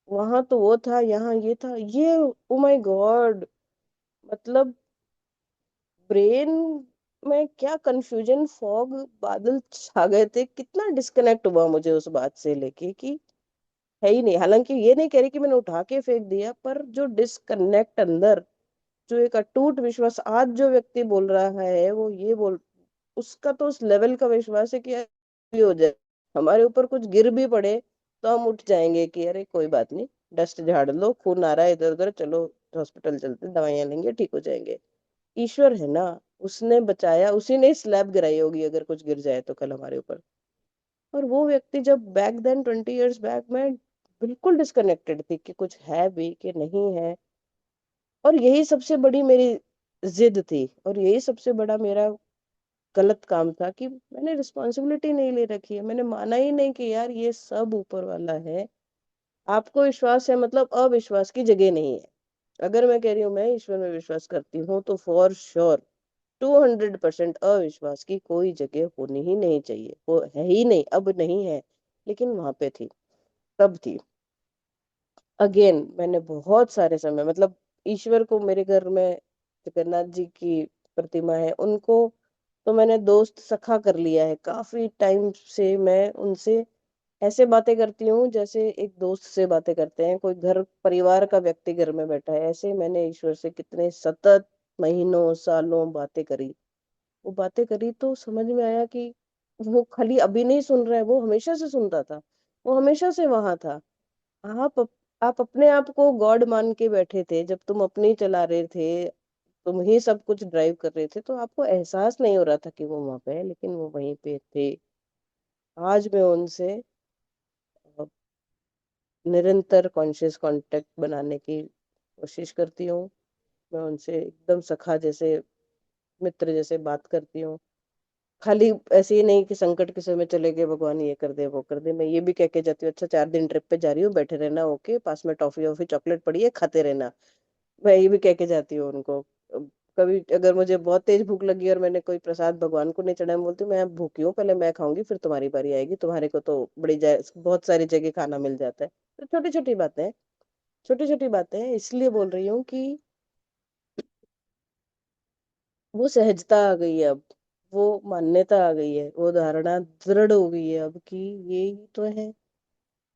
वहां तो वो था, यहाँ ये था, ये ओ माय गॉड, मतलब ब्रेन में क्या कंफ्यूजन फॉग बादल छा गए थे, कितना डिस्कनेक्ट हुआ मुझे उस बात से लेके कि है ही नहीं। हालांकि ये नहीं कह रही कि मैंने उठा के फेंक दिया, पर जो डिस्कनेक्ट अंदर, जो एक अटूट विश्वास, आज जो व्यक्ति बोल रहा है वो ये बोल उसका तो उस लेवल का विश्वास है कि यार भी हो जाए, हमारे ऊपर कुछ गिर भी पड़े तो हम उठ जाएंगे कि अरे कोई बात नहीं, डस्ट झाड़ लो, खून आ रहा है इधर उधर, चलो हॉस्पिटल चलते, दवाइयां लेंगे, ठीक हो जाएंगे। ईश्वर है ना, उसने बचाया, उसी ने स्लैब गिराई होगी अगर कुछ गिर जाए तो कल हमारे ऊपर। और वो व्यक्ति जब बैक देन 20 years बैक, मैं बिल्कुल डिस्कनेक्टेड थी कि कुछ है भी कि नहीं है। और यही सबसे बड़ी मेरी जिद थी, और यही सबसे बड़ा मेरा गलत काम था कि मैंने रिस्पॉन्सिबिलिटी नहीं ले रखी है, मैंने माना ही नहीं कि यार ये सब ऊपर वाला है। आपको विश्वास है मतलब अविश्वास की जगह नहीं है। अगर मैं कह रही हूँ मैं ईश्वर में विश्वास करती हूँ तो फॉर श्योर 200% अविश्वास की कोई जगह होनी ही नहीं चाहिए, वो है ही नहीं, अब नहीं है, लेकिन वहां पे थी, तब थी। अगेन मैंने बहुत सारे समय मतलब ईश्वर को, मेरे घर में जगन्नाथ जी की प्रतिमा है, उनको तो मैंने दोस्त सखा कर लिया है काफी टाइम से। मैं उनसे ऐसे बातें करती हूँ जैसे एक दोस्त से बातें करते हैं, कोई घर परिवार का व्यक्ति घर में बैठा है, ऐसे मैंने ईश्वर से कितने सतत महीनों सालों बातें करी। वो बातें करी तो समझ में आया कि वो खाली अभी नहीं सुन रहा है, वो हमेशा से सुनता था, वो हमेशा से वहां था। आप अप, आप अपने आप को गॉड मान के बैठे थे जब तुम अपनी चला रहे थे, तुम ही सब कुछ ड्राइव कर रहे थे, तो आपको एहसास नहीं हो रहा था कि वो वहां पे है, लेकिन वो वहीं पे थे। आज मैं उनसे अ, निरंतर कॉन्शियस कांटेक्ट बनाने की कोशिश करती हूँ। मैं उनसे एकदम सखा जैसे, मित्र जैसे बात करती हूँ। खाली ऐसे ही नहीं कि संकट के समय चले गए भगवान ये कर दे वो कर दे, मैं ये भी कह के जाती हूँ अच्छा 4 दिन ट्रिप पे जा रही हूँ, बैठे रहना, ओके, पास में टॉफी वॉफी चॉकलेट पड़ी है, खाते रहना। मैं ये भी कह के जाती हूँ उनको। कभी अगर मुझे बहुत तेज भूख लगी और मैंने कोई प्रसाद भगवान को नहीं चढ़ाया, मैं बोलती हूँ मैं भूखी हूँ, पहले मैं खाऊंगी फिर तुम्हारी बारी आएगी, तुम्हारे को तो बहुत सारी जगह खाना मिल जाता है। तो छोटी छोटी बातें हैं, छोटी छोटी बातें हैं, इसलिए बोल रही हूँ कि वो सहजता आ गई है अब, वो मान्यता आ गई है, वो धारणा दृढ़ हो गई है अब कि ये ही तो है।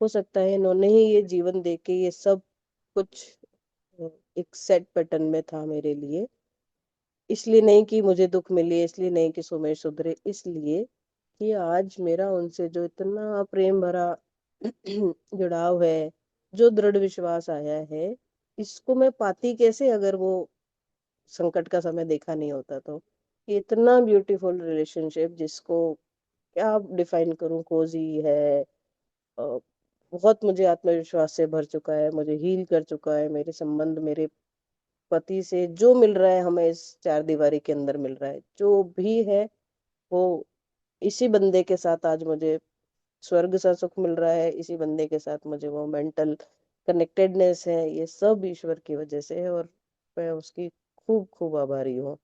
हो सकता है इन्होंने ही ये जीवन दे के ये सब कुछ एक सेट पैटर्न में था मेरे लिए। इसलिए नहीं कि मुझे दुख मिले, इसलिए नहीं कि सुमेश सुधरे, इसलिए कि आज मेरा उनसे जो इतना प्रेम भरा जुड़ाव है, जो दृढ़ विश्वास आया है, इसको मैं पाती कैसे अगर वो संकट का समय देखा नहीं होता तो। ये इतना ब्यूटीफुल रिलेशनशिप जिसको क्या डिफाइन करूं, कोजी है। अ, बहुत मुझे आत्मविश्वास से भर चुका है, मुझे हील कर चुका है, मेरे संबंध मेरे पति से जो मिल रहा है हमें इस चार दीवारी के अंदर मिल रहा है जो भी है, वो इसी बंदे के साथ आज मुझे स्वर्ग सा सुख मिल रहा है, इसी बंदे के साथ मुझे वो मेंटल कनेक्टेडनेस है, ये सब ईश्वर की वजह से है। और मैं उसकी खूब खूब आभारी हूँ।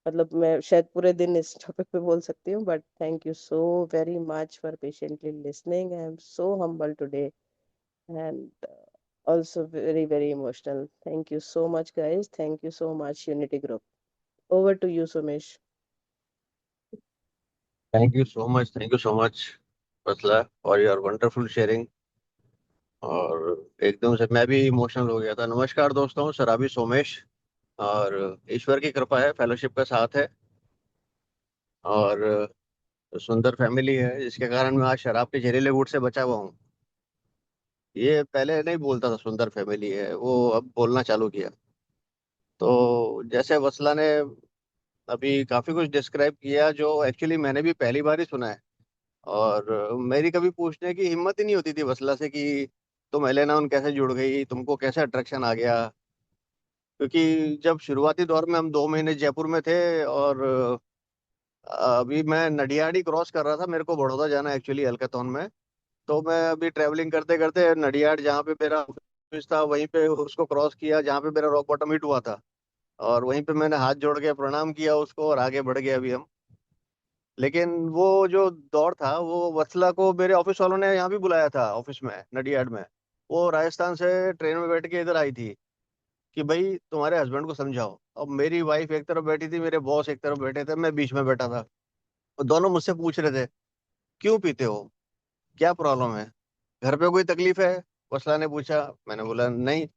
मतलब मैं शायद पूरे दिन इस टॉपिक पे बोल सकती हूँ, but thank you so very much for patiently listening, I am so humble today and also very very emotional. Thank you so much guys, thank you so much Unity Group. Over to you Sumesh. Thank you so much बसला for your wonderful sharing. और एकदम से मैं भी emotional हो गया था। नमस्कार दोस्तों, शराबी सोमेश। और ईश्वर की कृपा है, फेलोशिप का साथ है, और सुंदर फैमिली है, जिसके कारण मैं आज शराब के जहरीले घूंट से बचा हुआ हूँ। ये पहले नहीं बोलता था सुंदर फैमिली है, वो अब बोलना चालू किया। तो जैसे वसला ने अभी काफी कुछ डिस्क्राइब किया जो एक्चुअली मैंने भी पहली बार ही सुना है। और मेरी कभी पूछने की हिम्मत ही नहीं होती थी वसला से कि तुम एलेना उन कैसे जुड़ गई, तुमको कैसे अट्रैक्शन आ गया। क्योंकि जब शुरुआती दौर में हम 2 महीने जयपुर में थे, और अभी मैं नडियाडी क्रॉस कर रहा था, मेरे को बड़ौदा जाना एक्चुअली हल्काथॉन में। तो मैं अभी ट्रैवलिंग करते करते नडियाड जहाँ पे मेरा ऑफिस था वहीं पे उसको क्रॉस किया, जहाँ पे मेरा रॉक बॉटम हिट हुआ था। और वहीं पे मैंने हाथ जोड़ के प्रणाम किया उसको, और आगे बढ़ गए अभी हम। लेकिन वो जो दौर था, वो वत्सला को मेरे ऑफिस वालों ने यहाँ भी बुलाया था ऑफिस में नडियाड में। वो राजस्थान से ट्रेन में बैठ के इधर आई थी कि भाई तुम्हारे हस्बैंड को समझाओ। अब मेरी वाइफ एक तरफ बैठी थी, मेरे बॉस एक तरफ बैठे थे, मैं बीच में बैठा था। और दोनों मुझसे पूछ रहे थे क्यों पीते हो, क्या प्रॉब्लम है, घर पे कोई तकलीफ है। वत्सला ने पूछा, मैंने बोला नहीं।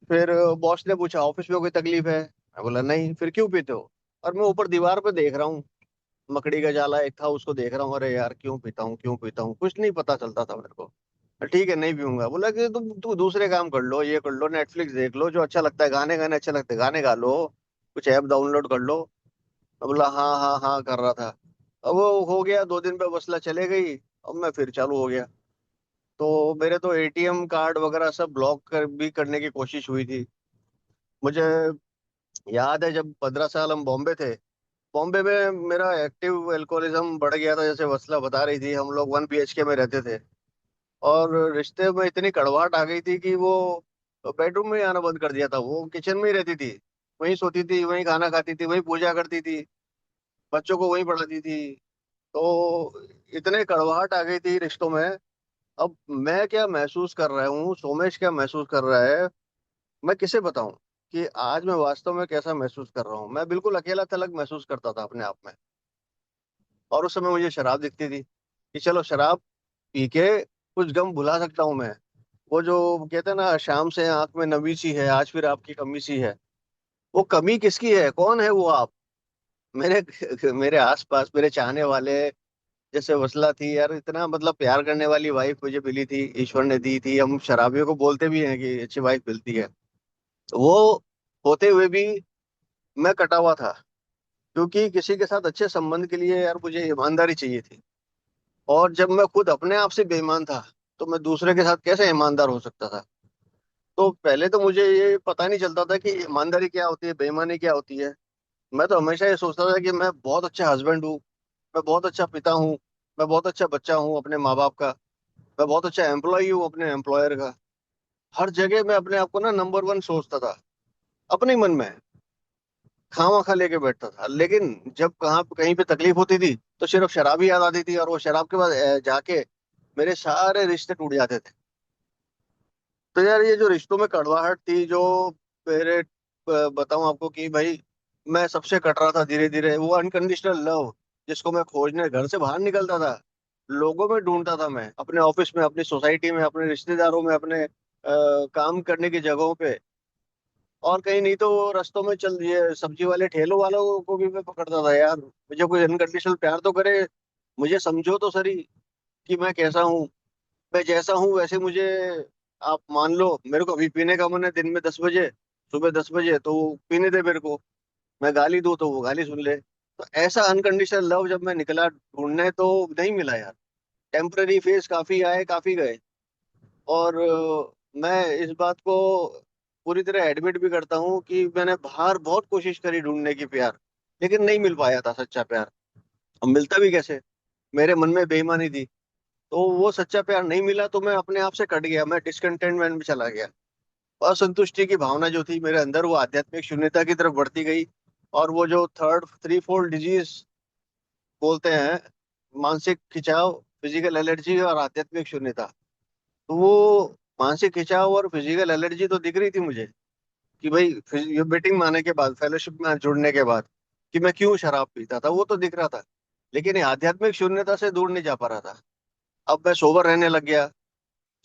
फिर बॉस ने पूछा ऑफिस में कोई तकलीफ है, मैं बोला नहीं, फिर क्यों पीते हो। और मैं ऊपर दीवार पे देख रहा हूँ मकड़ी का जाला एक था, उसको देख रहा हूँ, अरे यार क्यों पीता हूँ क्यों पीता हूँ, कुछ नहीं पता चलता था मेरे को। ठीक है नहीं पीऊंगा, बोला कि तुम तू दूसरे काम कर लो, ये कर लो, नेटफ्लिक्स देख लो, जो अच्छा लगता है, गाने गाने अच्छे लगते हैं गाने गा लो, कुछ ऐप डाउनलोड कर लो। अब बोला हाँ हाँ हाँ कर रहा था। अब वो हो गया, 2 दिन पे वसला चले गई, अब मैं फिर चालू हो गया। तो मेरे तो एटीएम कार्ड वगैरह सब ब्लॉक भी करने की कोशिश हुई थी। मुझे याद है जब 15 साल हम बॉम्बे थे, बॉम्बे में मेरा एक्टिव एल्कोहलिज्म बढ़ गया था, जैसे वसला बता रही थी, हम लोग 1 BHK में रहते थे। और रिश्ते में इतनी कड़वाहट आ गई थी कि वो बेडरूम में ही आना बंद कर दिया था, वो किचन में ही रहती थी, वहीं सोती थी, वहीं खाना खाती थी, वहीं पूजा करती थी, बच्चों को वहीं पढ़ाती थी। तो इतने कड़वाहट आ गई थी रिश्तों में। अब मैं क्या महसूस कर रहा हूँ, सोमेश क्या महसूस कर रहा है, मैं किसे बताऊं कि आज मैं वास्तव में कैसा महसूस कर रहा हूँ। मैं बिल्कुल अकेला थलग महसूस करता था अपने आप में। और उस समय मुझे शराब दिखती थी कि चलो शराब पी के कुछ गम भुला सकता हूँ मैं। वो जो कहते हैं ना, शाम से आंख में नमी सी है, आज फिर आपकी कमी सी है, वो कमी किसकी है, कौन है वो आप? मेरे मेरे आसपास मेरे चाहने वाले, जैसे वसला थी यार, इतना मतलब प्यार करने वाली वाइफ मुझे मिली थी, ईश्वर ने दी थी। हम शराबियों को बोलते भी हैं कि अच्छी वाइफ मिलती है। वो होते हुए भी मैं कटा हुआ था, क्योंकि किसी के साथ अच्छे संबंध के लिए यार मुझे ईमानदारी चाहिए थी। और जब मैं खुद अपने आप से बेईमान था, तो मैं दूसरे के साथ कैसे ईमानदार हो सकता था? तो पहले तो मुझे ये पता नहीं चलता था कि ईमानदारी क्या होती है, बेईमानी क्या होती है। मैं तो हमेशा ये सोचता था कि मैं बहुत अच्छा हस्बैंड हूँ, मैं बहुत अच्छा पिता हूँ, मैं बहुत अच्छा बच्चा हूँ अपने माँ बाप का, मैं बहुत अच्छा एम्प्लॉय हूँ अपने एम्प्लॉयर का। हर जगह मैं अपने आप को ना नंबर 1 सोचता था, अपने ही मन में खामा खा लेके बैठता था। लेकिन जब कहाँ कहीं पे तकलीफ होती थी, तो सिर्फ शराब ही याद आती थी, और वो शराब के बाद जाके मेरे सारे रिश्ते टूट जाते थे। तो यार ये जो रिश्तों में कड़वाहट थी, जो मेरे बताऊं आपको कि भाई मैं सबसे कट रहा था धीरे धीरे, वो अनकंडीशनल लव जिसको मैं खोजने घर से बाहर निकलता था, लोगों में ढूंढता था, मैं अपने ऑफिस में, अपनी सोसाइटी में, अपने रिश्तेदारों में, अपने काम करने की जगहों पे, और कहीं नहीं तो रास्तों में चल, ये सब्जी वाले ठेलों वालों को भी मैं पकड़ता था यार, मुझे कोई अनकंडीशनल प्यार तो करे, मुझे समझो तो सही कि मैं कैसा हूँ, मैं जैसा हूँ वैसे मुझे आप मान लो। मेरे को अभी पीने का मन है दिन में 10 बजे, सुबह 10 बजे, तो वो पीने दे मेरे को। मैं गाली दूँ तो वो गाली सुन ले। तो ऐसा अनकंडीशनल लव जब मैं निकला ढूंढने, तो नहीं मिला यार। टेम्पररी फेज काफी आए काफी गए। और मैं इस बात को पूरी तरह एडमिट भी करता हूँ कि मैंने बाहर बहुत कोशिश करी ढूंढने की प्यार, लेकिन नहीं मिल पाया था सच्चा प्यार। अब मिलता भी कैसे, मेरे मन में बेईमानी थी। तो वो सच्चा प्यार नहीं मिला, तो मैं अपने आप से कट गया, मैं डिसकंटेनमेंट में चला गया। असंतुष्टि की भावना जो थी मेरे अंदर, वो आध्यात्मिक शून्यता की तरफ बढ़ती गई। और वो जो थर्ड थ्री फोल्ड डिजीज बोलते हैं, मानसिक खिंचाव, फिजिकल एलर्जी और आध्यात्मिक शून्यता, तो वो मानसिक खिंचाव और फिजिकल एलर्जी तो दिख रही थी मुझे कि भाई ये मीटिंग में आने के बाद, फेलोशिप में जुड़ने के बाद, कि मैं क्यों शराब पीता था, वो तो दिख रहा था। लेकिन ये आध्यात्मिक शून्यता से दूर नहीं जा पा रहा था। अब मैं सोबर रहने लग गया।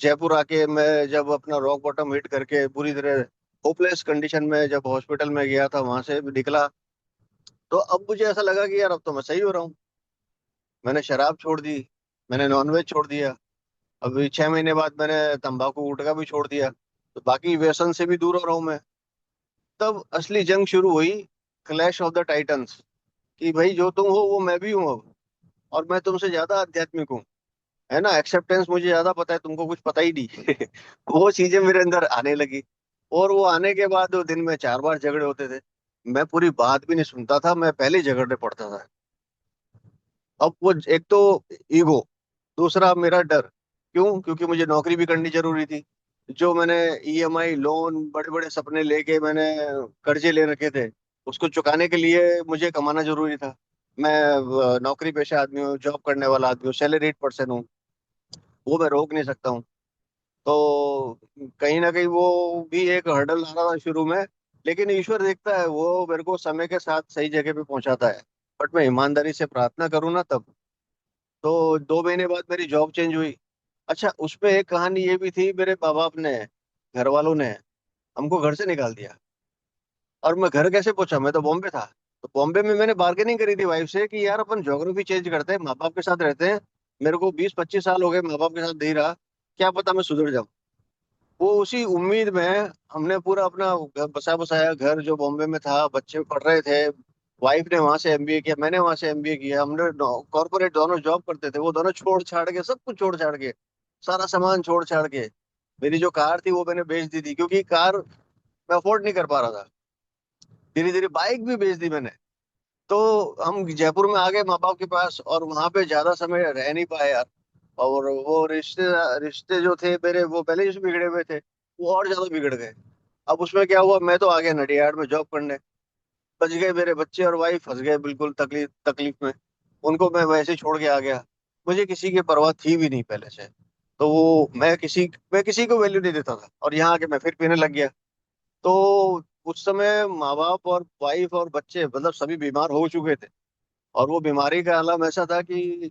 जयपुर आके मैं जब अपना रॉक बॉटम हिट करके पूरी तरह होपलेस कंडीशन में जब हॉस्पिटल में गया था, वहां से निकला, तो अब मुझे ऐसा लगा कि यार अब तो मैं सही हो रहा हूँ। मैंने शराब छोड़ दी, मैंने नॉनवेज छोड़ दिया, अभी 6 महीने बाद मैंने तंबाकू गुटखा भी छोड़ दिया, तो बाकी व्यसन से भी दूर हो रहा हूँ मैं। तब असली जंग शुरू हुई, क्लैश ऑफ द टाइटंस, कि भाई जो तुम हो वो मैं भी हूँ अब, और मैं तुमसे ज्यादा आध्यात्मिक हूँ, है ना, एक्सेप्टेंस मुझे ज्यादा पता है, तुमको कुछ पता ही नहीं। वो चीजें मेरे अंदर आने लगी। और वो आने के बाद वो दिन में 4 बार झगड़े होते थे, मैं पूरी बात भी नहीं सुनता था, मैं पहले ही झगड़ने पड़ता था। अब वो एक तो ईगो, दूसरा मेरा डर। क्यों? क्योंकि मुझे नौकरी भी करनी जरूरी थी। जो मैंने ईएमआई लोन, बड़े बड़े सपने लेके मैंने कर्जे ले रखे थे, उसको चुकाने के लिए मुझे कमाना जरूरी था। मैं नौकरी पेशा आदमी हूँ, जॉब करने वाला आदमी हूँ, सैलरीड पर्सन हूँ, वो मैं रोक नहीं सकता हूँ। तो कहीं ना कहीं वो भी एक हर्डल आ रहा था शुरू में। लेकिन ईश्वर देखता है, वो मेरे को समय के साथ सही जगह पे पहुंचाता है। बट मैं ईमानदारी से प्रार्थना करूँ ना, तब। तो 2 महीने बाद मेरी जॉब चेंज हुई। अच्छा, उसमें एक कहानी ये भी थी, मेरे माँ बाप ने, घर वालों ने हमको घर से निकाल दिया। और मैं घर कैसे पहुंचा, मैं तो बॉम्बे था। तो बॉम्बे में मैंने बार्गेनिंग करी थी वाइफ से कि यार अपन ज्योग्राफी चेंज करते हैं, माँ बाप के साथ रहते हैं, मेरे को 20-25 साल हो गए माँ बाप के साथ नहीं रहा, क्या पता मैं सुधर जाऊं। वो उसी उम्मीद में हमने पूरा अपना बसा बसाया घर जो बॉम्बे में था, बच्चे पढ़ रहे थे, वाइफ ने वहां से एमबीए किया, मैंने वहां से एमबीए किया, हमने कॉर्पोरेट दोनों जॉब करते थे, वो दोनों छोड़ छाड़ के, सब कुछ छोड़ छाड़ के, सारा सामान छोड़ छाड़ के, मेरी जो कार थी वो मैंने बेच दी थी क्योंकि कार मैं अफोर्ड नहीं कर पा रहा था, धीरे धीरे बाइक भी बेच दी मैंने। तो हम जयपुर में आ गए माँ बाप के पास, और वहां पे ज्यादा समय रह नहीं पाए यार। और वो रिश्ते रिश्ते जो थे मेरे, वो पहले ही से बिगड़े हुए थे, वो और ज्यादा बिगड़ गए। अब उसमें क्या हुआ, मैं तो आ गया नडियाड में जॉब करने, बच गए मेरे बच्चे और वाइफ फंस गए बिल्कुल तकलीफ तकलीफ में, उनको मैं वैसे ही छोड़ के आ गया। मुझे किसी की परवाह थी भी नहीं पहले से, तो वो मैं किसी को वैल्यू नहीं देता था, और यहाँ आके मैं फिर पीने लग गया। तो उस समय माँ बाप और वाइफ और बच्चे मतलब सभी बीमार हो चुके थे, और वो बीमारी का आलम ऐसा था कि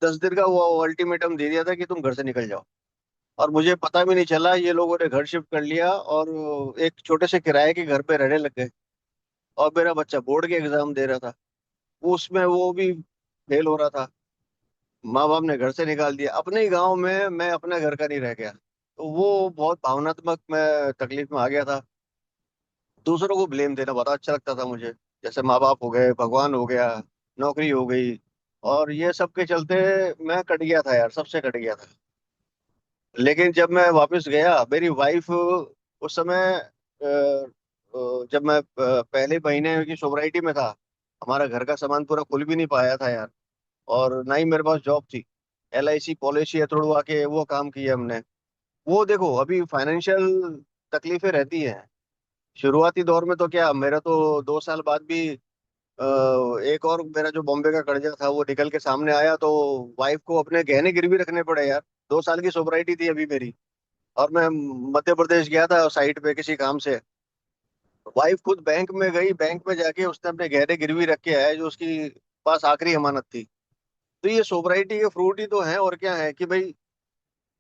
10 दिन का वो अल्टीमेटम दे दिया था कि तुम घर से निकल जाओ। और मुझे पता भी नहीं चला, ये लोगों ने घर शिफ्ट कर लिया और एक छोटे से किराए के घर पे रहने लग गए। और मेरा बच्चा बोर्ड के एग्जाम दे रहा था, उसमें वो भी फेल हो रहा था, माँ बाप ने घर से निकाल दिया, अपने ही गांव में मैं अपने घर का नहीं रह गया। तो वो बहुत भावनात्मक मैं तकलीफ में आ गया था। दूसरों को ब्लेम देना बड़ा अच्छा लगता था मुझे, जैसे माँ बाप हो गए, भगवान हो गया, नौकरी हो गई, और ये सब के चलते मैं कट गया था यार, सबसे कट गया था। लेकिन जब मैं वापस गया, मेरी वाइफ उस समय जब मैं पहले महीने की सोसाइटी में था, हमारा घर का सामान पूरा खुल भी नहीं पाया था यार, और ना ही मेरे पास जॉब थी। एलआईसी पॉलिसी तोड़वा के वो काम किया हमने। वो देखो अभी फाइनेंशियल तकलीफें रहती हैं, शुरुआती दौर में तो क्या, मेरा तो 2 साल बाद भी एक और मेरा जो बॉम्बे का कर्जा था वो निकल के सामने आया, तो वाइफ को अपने गहने गिरवी रखने पड़े यार। 2 साल की सोबराइटी थी अभी मेरी, और मैं मध्य प्रदेश गया था साइट पे किसी काम से। वाइफ खुद बैंक में गई, बैंक में जाके उसने अपने गहने गिरवी रख के आया जो उसकी पास आखिरी अमानत थी। तो ये सोबराइटी के फ्रूट ही तो है, और क्या है कि भाई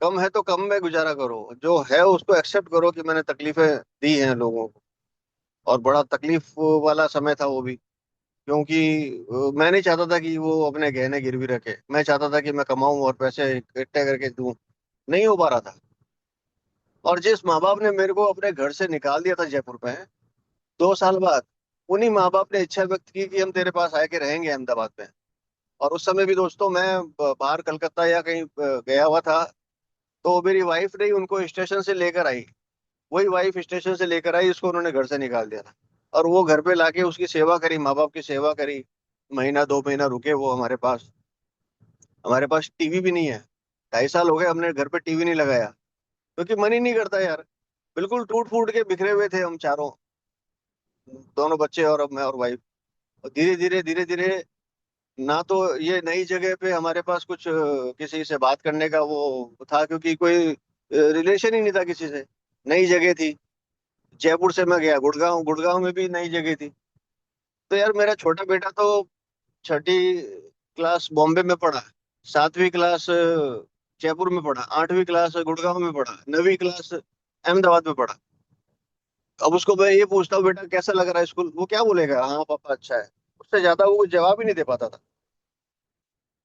कम है तो कम में गुजारा करो, जो है उसको एक्सेप्ट करो कि मैंने तकलीफें दी हैं लोगों को। और बड़ा तकलीफ वाला समय था वो भी, क्योंकि मैं नहीं चाहता था कि वो अपने गहने गिरवी रखे, मैं चाहता था कि मैं कमाऊं और पैसे इकट्ठे करके दूं, नहीं हो पा रहा था। और जिस माँ बाप ने मेरे को अपने घर से निकाल दिया था जयपुर में 2 साल बाद, उन्हीं माँ बाप ने इच्छा व्यक्त की कि हम तेरे पास आके रहेंगे अहमदाबाद में। और उस समय भी दोस्तों मैं बाहर कलकत्ता या कहीं गया हुआ था, तो मेरी वाइफ ने ही उनको स्टेशन से लेकर आई, वही वाइफ स्टेशन से लेकर आई, उसको उन्होंने घर से निकाल दिया था। और वो घर पे लाके उसकी सेवा करी, माँ बाप की सेवा करी, महीना 2 महीना रुके वो हमारे पास। हमारे पास टीवी भी नहीं है, 2.5 साल हो गए हमने घर पे टीवी नहीं लगाया, क्योंकि मन ही नहीं करता यार। बिल्कुल टूट फूट के बिखरे हुए थे हम चारों, दोनों बच्चे और अब मैं और वाइफ। और धीरे धीरे ना तो ये नई जगह पे हमारे पास कुछ किसी से बात करने का वो था, क्योंकि कोई रिलेशन ही नहीं था किसी से, नई जगह थी। जयपुर से मैं गया गुड़गांव, गुड़गांव में भी नई जगह थी। तो यार मेरा छोटा बेटा तो छठी क्लास बॉम्बे में पढ़ा, 7वीं क्लास जयपुर में पढ़ा, 8वीं क्लास गुड़गांव में पढ़ा, 9वीं क्लास अहमदाबाद में पढ़ा। अब उसको मैं ये पूछता हूँ बेटा कैसा लग रहा है स्कूल, वो क्या बोलेगा, हाँ पापा अच्छा है। उससे ज्यादा वो कुछ जवाब ही नहीं दे पाता था।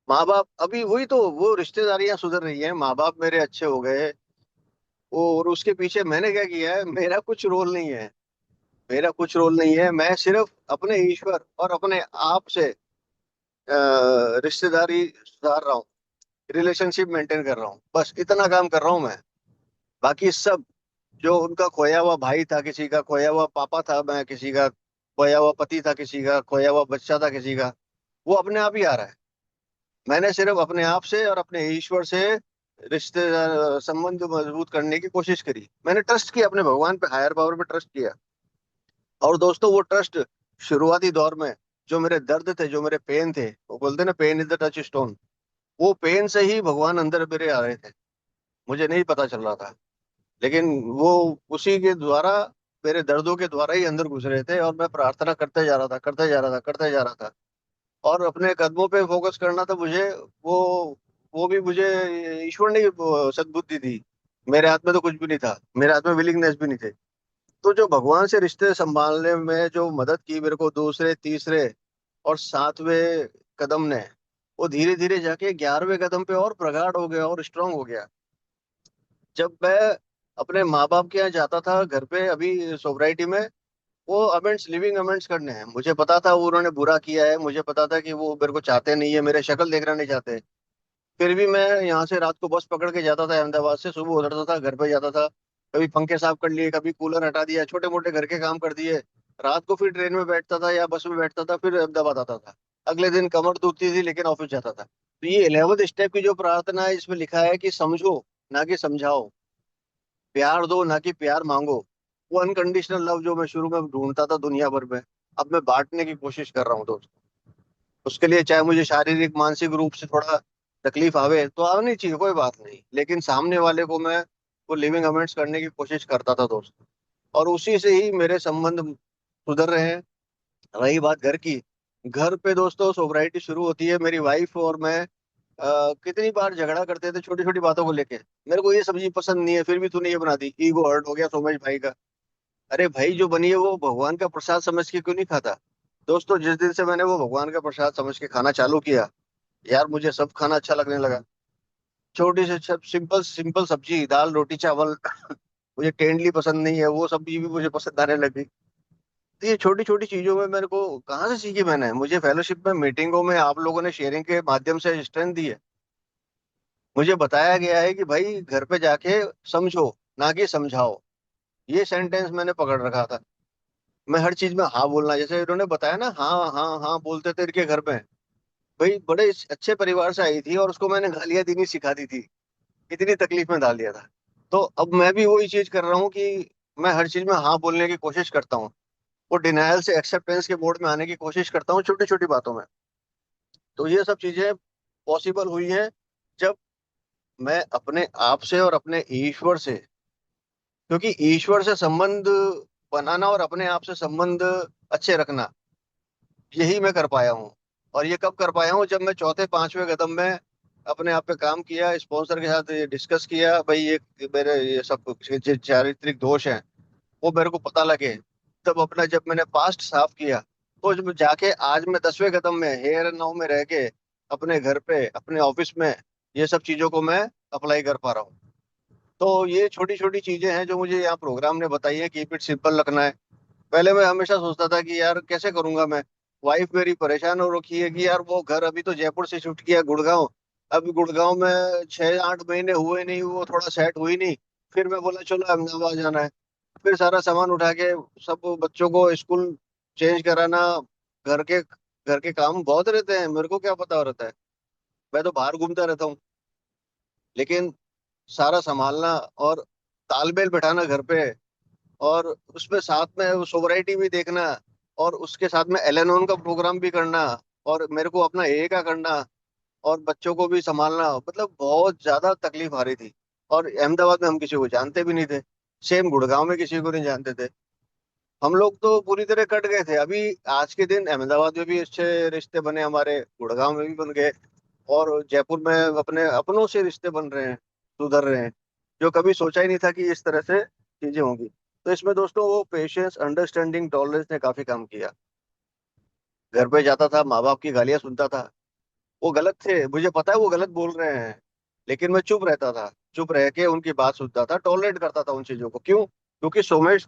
माँ बाप अभी वही तो, वो रिश्तेदारियां सुधर रही हैं, माँ बाप मेरे अच्छे हो गए, वो और उसके पीछे मैंने क्या किया है, मेरा कुछ रोल नहीं है। मेरा कुछ रोल नहीं है, मैं सिर्फ अपने ईश्वर और अपने आप से रिश्तेदारी सुधार रहा हूँ, रिलेशनशिप मेंटेन कर रहा हूँ, बस इतना काम कर रहा हूँ मैं। बाकी सब, जो उनका खोया हुआ भाई था, किसी का खोया हुआ पापा था, मैं किसी का खोया हुआ पति था, किसी का खोया हुआ बच्चा था, किसी का, वो अपने आप ही आ रहा है। मैंने सिर्फ अपने आप से और अपने ईश्वर से रिश्ते संबंध मजबूत करने की कोशिश करी, मैंने ट्रस्ट किया अपने भगवान पे, हायर पावर पे ट्रस्ट किया। और दोस्तों वो ट्रस्ट शुरुआती दौर में, जो मेरे दर्द थे, जो मेरे पेन थे, वो बोलते ना pain is the touchstone, वो पेन से ही भगवान अंदर मेरे आ रहे थे, मुझे नहीं पता चल रहा था। लेकिन वो उसी के द्वारा, मेरे दर्दों के द्वारा ही अंदर घुस रहे थे, और मैं प्रार्थना करते जा रहा था, करते जा रहा था, करते जा रहा था। और अपने कदमों पे फोकस करना था मुझे। वो वो भी मुझे ईश्वर ने वो सद्बुद्धि दी, मेरे हाथ में तो कुछ भी नहीं था, मेरे हाथ में विलिंगनेस भी नहीं थे। तो जो भगवान से रिश्ते संभालने में जो मदद की मेरे को, दूसरे तीसरे और सातवें कदम ने, वो धीरे धीरे जाके 11वें कदम पे और प्रगाढ़ हो गया और स्ट्रांग हो गया। जब मैं अपने माँ बाप के यहाँ जाता था घर पे अभी सोसाइटी में, वो अमेंड्स, लिविंग अमेंड्स करने हैं, मुझे पता था वो उन्होंने बुरा किया है, मुझे पता था कि वो मेरे को चाहते नहीं है, मेरे शक्ल देखना नहीं चाहते। फिर भी मैं यहाँ से रात को बस पकड़ के जाता था अहमदाबाद से, सुबह उतरता था, घर पे जाता था, कभी पंखे साफ कर लिए, कभी कूलर हटा दिया, छोटे मोटे घर के काम कर दिए। रात को फिर ट्रेन में बैठता था या बस में बैठता था, फिर अहमदाबाद आता था। अगले दिन कमर दुखती थी लेकिन ऑफिस जाता था। तो ये 11th स्टेप की जो प्रार्थना है, इसमें लिखा है कि समझो ना कि समझाओ, प्यार दो ना कि प्यार मांगो। वो अनकंडीशनल लव जो मैं शुरू में ढूंढता था दुनिया भर में, अब मैं बांटने की कोशिश कर रहा हूँ दोस्त। उसके लिए चाहे मुझे शारीरिक मानसिक रूप से थोड़ा तकलीफ आवे तो आनी चाहिए, कोई बात नहीं, लेकिन सामने वाले को मैं वो लिविंग अमेंड्स करने की कोशिश करता था दोस्त। और उसी से ही मेरे संबंध सुधर रहे हैं। रही बात घर की, घर पे दोस्तों सोब्राइटी शुरू होती है, मेरी वाइफ और मैं कितनी बार झगड़ा करते थे छोटी छोटी बातों को लेके। मेरे को ये सब्जी पसंद नहीं है, फिर भी तूने ये बना दी, ईगो हर्ट हो गया सोमेश भाई का। अरे भाई, जो बनी है वो भगवान का प्रसाद समझ के क्यों नहीं खाता? दोस्तों, जिस दिन से मैंने वो भगवान का प्रसाद समझ के खाना चालू किया, यार मुझे सब खाना अच्छा लगने लगा। छोटी से सिंपल सिंपल सब्जी, दाल रोटी चावल मुझे टेंडली पसंद नहीं है, वो सब्जी भी मुझे पसंद आने लगी। तो ये छोटी छोटी चीजों में मेरे को कहाँ से सीखी मैंने? मुझे फेलोशिप में, मीटिंगों में आप लोगों ने शेयरिंग के माध्यम से स्ट्रेंथ दी है। मुझे बताया गया है कि भाई घर पे जाके समझो ना कि समझाओ। ये सेंटेंस मैंने पकड़ रखा था। मैं हर चीज में हाँ बोलना, जैसे उन्होंने बताया ना, हाँ हाँ हाँ बोलते थे इनके घर में। भाई बड़े अच्छे परिवार से आई थी और उसको मैंने गालियां देनी सिखा दी थी, इतनी तकलीफ में डाल दिया था। तो अब मैं भी वही चीज कर रहा हूँ कि मैं हर चीज में हाँ बोलने की कोशिश करता हूँ। वो डिनायल से एक्सेप्टेंस के मोड में आने की कोशिश करता हूँ छोटी छोटी बातों में। तो ये सब चीजें पॉसिबल हुई हैं जब मैं अपने आप से और अपने ईश्वर से, क्योंकि ईश्वर से संबंध बनाना और अपने आप से संबंध अच्छे रखना, यही मैं कर पाया हूँ। और ये कब कर पाया हूँ? जब मैं चौथे पांचवें कदम में अपने आप पे काम किया, स्पॉन्सर के साथ ये डिस्कस किया, भाई ये मेरे ये सब जो चारित्रिक दोष हैं वो मेरे को पता लगे। तब अपना जब मैंने पास्ट साफ किया, तो जब जाके आज मैं 10वें कदम में हेयर एंड नाउ में रह के अपने घर पे अपने ऑफिस में ये सब चीजों को मैं अप्लाई कर पा रहा हूँ। तो ये छोटी छोटी चीजें हैं जो मुझे यहाँ प्रोग्राम ने बताई है, कीप इट सिंपल रखना है। पहले मैं हमेशा सोचता था कि यार कैसे करूंगा मैं। वाइफ मेरी परेशान हो रखी है कि यार वो घर अभी तो जयपुर से शिफ्ट किया गुड़गांव, अभी गुड़गांव में 6-8 महीने हुए नहीं, वो थोड़ा सेट हुई नहीं। फिर मैं बोला चलो अहमदाबाद जाना है। फिर सारा सामान उठा के सब बच्चों को स्कूल चेंज कराना, घर के घर के काम बहुत रहते हैं, मेरे को क्या पता रहता है, मैं तो बाहर घूमता रहता हूँ। लेकिन सारा संभालना और तालमेल बैठाना घर पे, और उसमें साथ में सोवराइटी भी देखना, और उसके साथ में एलेनोन का प्रोग्राम भी करना, और मेरे को अपना ए का करना, और बच्चों को भी संभालना, मतलब बहुत ज्यादा तकलीफ आ रही थी। और अहमदाबाद में हम किसी को जानते भी नहीं थे, सेम गुड़गांव में किसी को नहीं जानते थे। हम लोग तो पूरी तरह कट गए थे। अभी आज के दिन अहमदाबाद में भी अच्छे रिश्ते बने हमारे, गुड़गांव में भी बन गए, और जयपुर में अपने अपनों से रिश्ते बन रहे हैं, सुधर रहे हैं, जो कभी सोचा ही नहीं था कि इस तरह से चीजें होंगी। तो इसमें दोस्तों वो पेशेंस, अंडरस्टैंडिंग, टॉलरेंस ने काफी काम किया। घर पे जाता था, माँ बाप की गालियां सुनता था, वो गलत थे, मुझे पता है वो गलत बोल रहे हैं, लेकिन मैं चुप रहता था। चुप रह के उनकी बात सुनता था, टॉलरेट करता था उन चीजों को। क्यों? क्योंकि सोमेश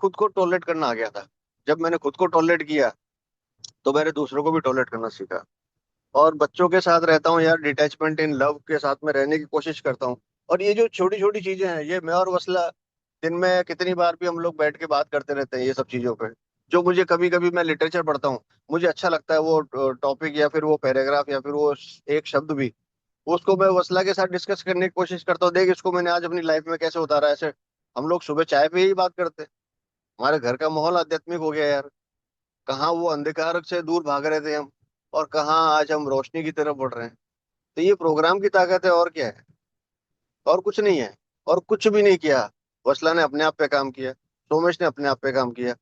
खुद को टॉलरेट करना आ गया था। जब मैंने खुद को टॉलरेट किया तो मैंने दूसरों को भी टॉलरेट करना सीखा। और बच्चों के साथ रहता हूँ यार, डिटैचमेंट इन लव के साथ में रहने की कोशिश करता हूँ। और ये जो छोटी छोटी चीजें हैं, ये मैं और वसला दिन में कितनी बार भी हम लोग बैठ के बात करते रहते हैं ये सब चीजों पे। जो मुझे कभी कभी मैं लिटरेचर पढ़ता हूँ, मुझे अच्छा लगता है वो टॉपिक या फिर वो पैराग्राफ या फिर वो एक शब्द भी, उसको मैं वसला के साथ डिस्कस करने की कोशिश करता हूँ, देख इसको मैंने आज अपनी लाइफ में कैसे उतारा है। ऐसे हम लोग सुबह चाय पे ही बात करते हैं। हमारे घर का माहौल आध्यात्मिक हो गया यार। कहाँ वो अंधकार से दूर भाग रहे थे हम, और कहाँ आज हम रोशनी की तरफ बढ़ रहे हैं। तो ये प्रोग्राम की ताकत है, और क्या है? और कुछ नहीं है। और कुछ भी नहीं किया। वसला ने अपने आप पे काम किया, सोमेश ने अपने आप पे काम किया,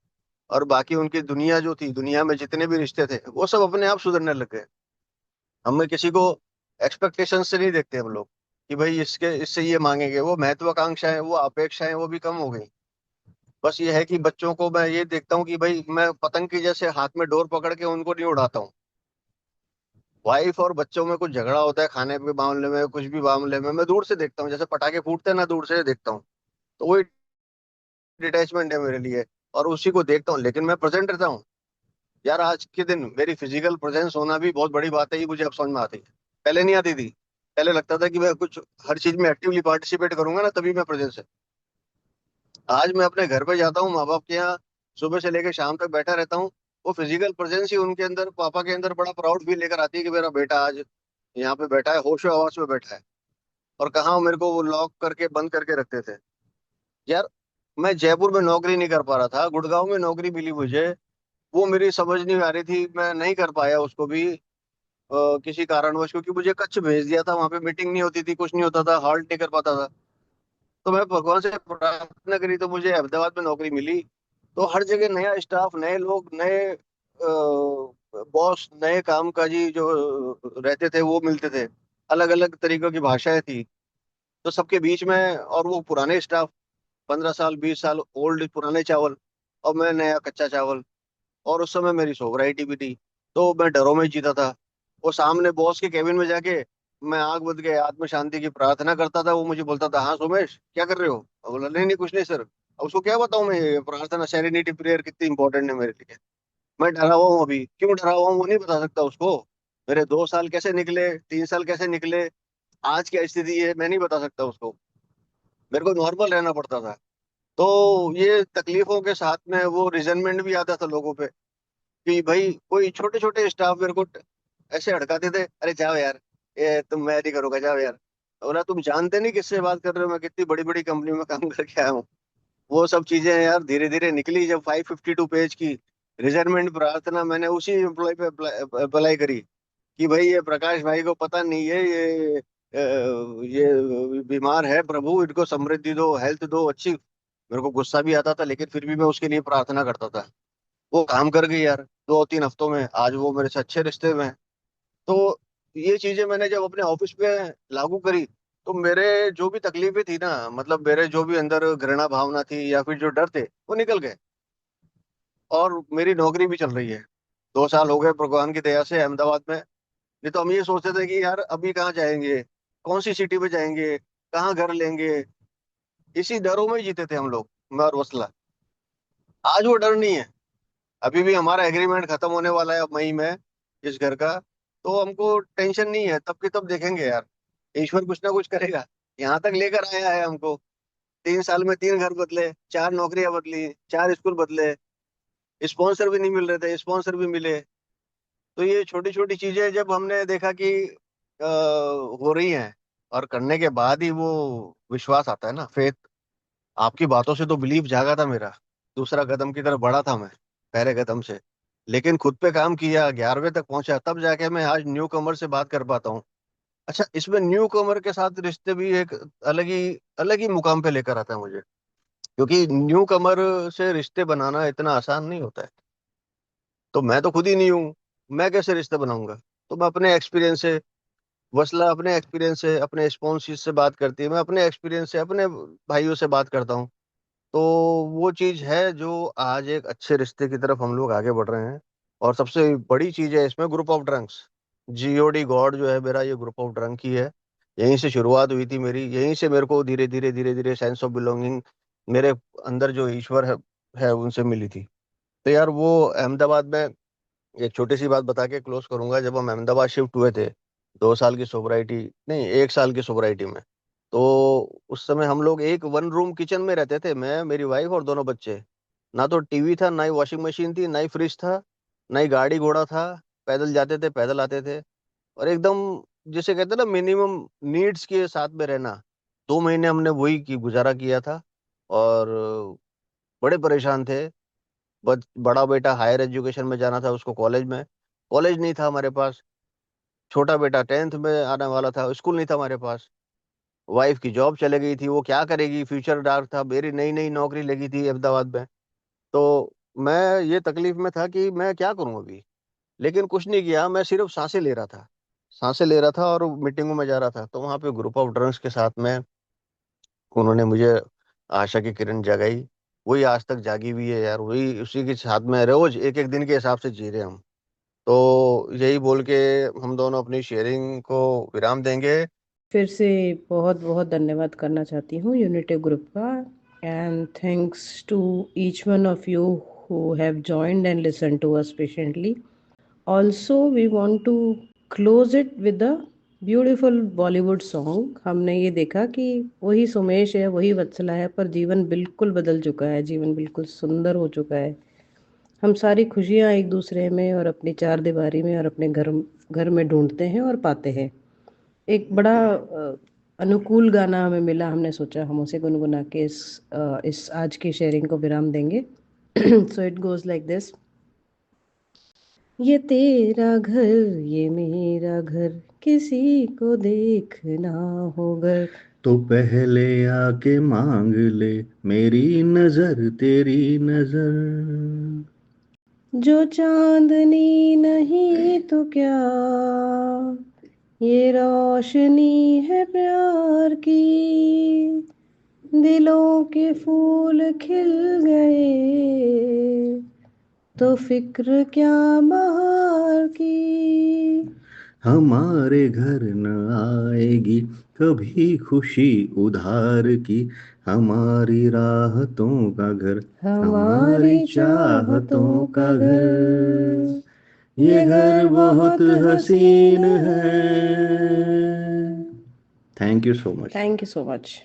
और बाकी उनकी दुनिया जो थी, दुनिया में जितने भी रिश्ते थे वो सब अपने आप सुधरने लग गए। हमें किसी को एक्सपेक्टेशन से नहीं देखते हम लोग। कि भाई इसके इससे ये मांगेंगे, वो महत्वाकांक्षाएं, वो अपेक्षाएं वो भी कम हो गई। बस ये है कि बच्चों को मैं ये देखता हूँ कि भाई मैं पतंग की जैसे हाथ में डोर पकड़ के उनको नहीं उड़ाता हूँ। वाइफ और बच्चों में कुछ झगड़ा होता है खाने के मामले में, कुछ भी मामले में, मैं दूर से देखता हूँ, जैसे पटाखे फूटते हैं ना, दूर से देखता हूँ। तो वही डिटैचमेंट है मेरे लिए, और उसी को देखता हूँ, लेकिन मैं प्रेजेंट रहता हूँ। यार आज के दिन मेरी फिजिकल प्रेजेंस होना भी बहुत बड़ी बात है, ये मुझे अब समझ में आती है। पहले नहीं आती थी। पहले लगता था कि मैं कुछ हर चीज में एक्टिवली पार्टिसिपेट करूंगा ना, तभी मैं प्रेजेंस है। आज मैं अपने घर पे जाता हूँ, माँ बाप के यहाँ सुबह से लेकर शाम तक बैठा रहता हूँ। वो फिजिकल प्रेजेंस ही उनके अंदर, पापा के अंदर बड़ा प्राउड फील लेकर आती है कि मेरा बेटा आज यहाँ पे बैठा है, होशो हवास में बैठा है। और कहाँ वो मेरे को वो लॉक करके बंद करके रखते थे। यार मैं जयपुर में नौकरी नहीं कर पा रहा था, गुड़गांव में नौकरी मिली मुझे। वो मेरी समझ नहीं आ रही थी, मैं नहीं कर पाया उसको भी किसी कारणवश, क्योंकि मुझे कच्छ भेज दिया था, वहां पे मीटिंग नहीं होती थी, कुछ नहीं होता था, हॉल्ट नहीं कर पाता था। तो मैं भगवान से प्रार्थना करी तो मुझे अहमदाबाद में नौकरी मिली। तो हर जगह नया स्टाफ, नए लोग, नए बॉस, नए कामकाजी जो रहते थे वो मिलते थे। अलग अलग तरीकों की भाषाएं थी। तो सबके बीच में, और वो पुराने स्टाफ, 15 साल 20 साल ओल्ड पुराने चावल, और मैं नया कच्चा चावल। और उस समय मेरी सोबराइटी भी थी। तो मैं डरों में जीता था। वो सामने बॉस के केबिन में जाके मैं आंख बंद के आत्म शांति की प्रार्थना करता था, वो मुझे बोलता था, हाँ सोमेश क्या कर रहे हो? मैं बोला, नहीं नहीं कुछ नहीं सर। अब उसको क्या बताऊं मैं, ये प्रार्थना सेरेनिटी प्रेयर कितनी इंपॉर्टेंट है मेरे लिए। मैं डरा हुआ हूँ अभी, क्यों डरा हुआ हूँ वो नहीं बता सकता उसको। मेरे 2 साल कैसे निकले, 3 साल कैसे निकले, आज क्या स्थिति है, मैं नहीं बता सकता उसको। मेरे को नॉर्मल रहना पड़ता था। तो ये तकलीफों के साथ में वो रिजनमेंट भी आता था लोगों पे, कि भाई कोई छोटे छोटे स्टाफ मेरे को ऐसे हड़काते थे, अरे जाओ यार, ये तुम, मैं नहीं करूंगा, जाओ यार। बोला तुम जानते नहीं किससे बात कर रहे हो, मैं कितनी बड़ी बड़ी कंपनी में काम करके आया हूँ। वो सब चीजें यार धीरे धीरे निकली, जब 552 पेज की रिजायरमेंट प्रार्थना मैंने उसी एम्प्लॉय पे अप्लाई करी, कि भाई ये प्रकाश भाई को पता नहीं है, ये बीमार है, प्रभु इनको समृद्धि दो, हेल्थ दो अच्छी। मेरे को गुस्सा भी आता था, लेकिन फिर भी मैं उसके लिए प्रार्थना करता था। वो काम कर गई यार, 2-3 हफ्तों में आज वो मेरे से अच्छे रिश्ते में है। तो ये चीजें मैंने जब अपने ऑफिस में लागू करी, तो मेरे जो भी तकलीफें थी ना, मतलब मेरे जो भी अंदर घृणा भावना थी या फिर जो डर थे, वो निकल गए। और मेरी नौकरी भी चल रही है। 2 साल हो गए भगवान की दया से अहमदाबाद में। नहीं तो हम ये सोचते थे कि यार अभी कहाँ जाएंगे, कौन सी सिटी में जाएंगे, कहाँ घर लेंगे। इसी डरों में ही जीते थे हम लोग, मैं और वसला। आज वो डर नहीं है। अभी भी हमारा एग्रीमेंट खत्म होने वाला है अब मई में, इस घर का। तो हमको टेंशन नहीं है, तब की तब देखेंगे यार, ईश्वर कुछ ना कुछ करेगा। यहाँ तक लेकर आया है हमको। 3 साल में 3 घर बदले, 4 नौकरियां बदली, 4 स्कूल बदले, स्पॉन्सर भी नहीं मिल रहे थे, स्पॉन्सर भी मिले। तो ये छोटी छोटी चीजें जब हमने देखा कि हो रही हैं, और करने के बाद ही वो विश्वास आता है ना, फेथ। आपकी बातों से तो बिलीव जागा था मेरा, दूसरा कदम की तरफ बढ़ा था मैं पहले कदम से। लेकिन खुद पे काम किया, 11वें तक पहुंचा, तब जाके मैं आज न्यू कमर से बात कर पाता हूँ। अच्छा, इसमें न्यू कमर के साथ रिश्ते भी एक अलग ही मुकाम पे लेकर आता है मुझे, क्योंकि न्यू कमर से रिश्ते बनाना इतना आसान नहीं होता है। तो मैं तो खुद ही नहीं हूँ, मैं कैसे रिश्ते बनाऊंगा? तो मैं अपने एक्सपीरियंस से, वसला अपने एक्सपीरियंस से, अपने स्पॉन्सेस से बात करती है, मैं अपने एक्सपीरियंस से अपने भाइयों से बात करता हूँ। तो वो चीज है जो आज एक अच्छे रिश्ते की तरफ हम लोग आगे बढ़ रहे हैं। और सबसे बड़ी चीज है इसमें group of drunks. GOD God जो है मेरा, ये ग्रुप ऑफ ड्रंक ही है। यहीं से शुरुआत हुई थी मेरी, यहीं से मेरे को धीरे धीरे सेंस ऑफ बिलोंगिंग, मेरे अंदर जो ईश्वर है उनसे मिली थी। तो यार वो अहमदाबाद में, एक छोटी सी बात बता के क्लोज करूंगा। जब हम अहमदाबाद शिफ्ट हुए थे, 2 साल की सोबराइटी, नहीं 1 साल की सोबराइटी में, तो उस समय हम लोग एक वन रूम किचन में रहते थे, मैं, मेरी वाइफ और दोनों बच्चे। ना तो टीवी था, ना ही वॉशिंग मशीन थी, ना ही फ्रिज था, ना ही गाड़ी घोड़ा था। पैदल जाते थे, पैदल आते थे। और एकदम, जिसे कहते हैं ना, मिनिमम नीड्स के साथ में रहना। 2 महीने हमने वही की गुजारा किया था। और बड़े परेशान थे। बड़ा बेटा हायर एजुकेशन में जाना था उसको, कॉलेज में, कॉलेज नहीं था हमारे पास। छोटा बेटा 10th में आने वाला था, स्कूल नहीं था हमारे पास। वाइफ की जॉब चले गई थी, वो क्या करेगी, फ्यूचर डार्क था। मेरी नई नई नौकरी लगी थी अहमदाबाद में। तो मैं ये तकलीफ में था कि मैं क्या करूं अभी। लेकिन कुछ नहीं किया, मैं सिर्फ सांसें ले रहा था। सांसें ले रहा था और मीटिंगों में जा रहा था, तो वहां पे ग्रुप ऑफ ड्रंक्स के साथ में उन्होंने मुझे आशा की किरण जगाई। वही आज तक जागी हुई है यार, वही उसी के साथ में रोज एक एक दिन के हिसाब से जी रहे हैं हम। तो यही बोल के हम दोनों अपनी शेयरिंग को विराम देंगे। फिर से बहुत बहुत धन्यवाद करना चाहती हूँ यूनिटी ग्रुप का, and thanks to each one of you who have joined and listened to us patiently. Also, we want to close it with a beautiful Bollywood song. हमने ये देखा कि वही सुमेश है, वही वत्सला है, पर जीवन बिल्कुल बदल चुका है, जीवन बिल्कुल सुंदर हो चुका है। हम सारी खुशियाँ एक दूसरे में और अपनी चार दीवारी में और अपने घर में ढूंढते हैं और पाते हैं। एक बड़ा अनुकूल गाना हमें मिला, हमने सोचा हम उसे गुनगुना के इस आज की शेयरिंग को विराम देंगे। So it goes like this. ये तेरा घर, ये मेरा घर, किसी को देखना होगा तो पहले आके मांग ले मेरी नजर तेरी नजर। जो चांदनी नहीं तो क्या, ये रोशनी है प्यार की, दिलों के फूल खिल गए, तो फिक्र क्या बहार की। हमारे घर न आएगी कभी खुशी उधार की, हमारी राहतों का घर, हमारी चाहतों का घर, ये घर बहुत हसीन है। Thank you so much. Thank you so much.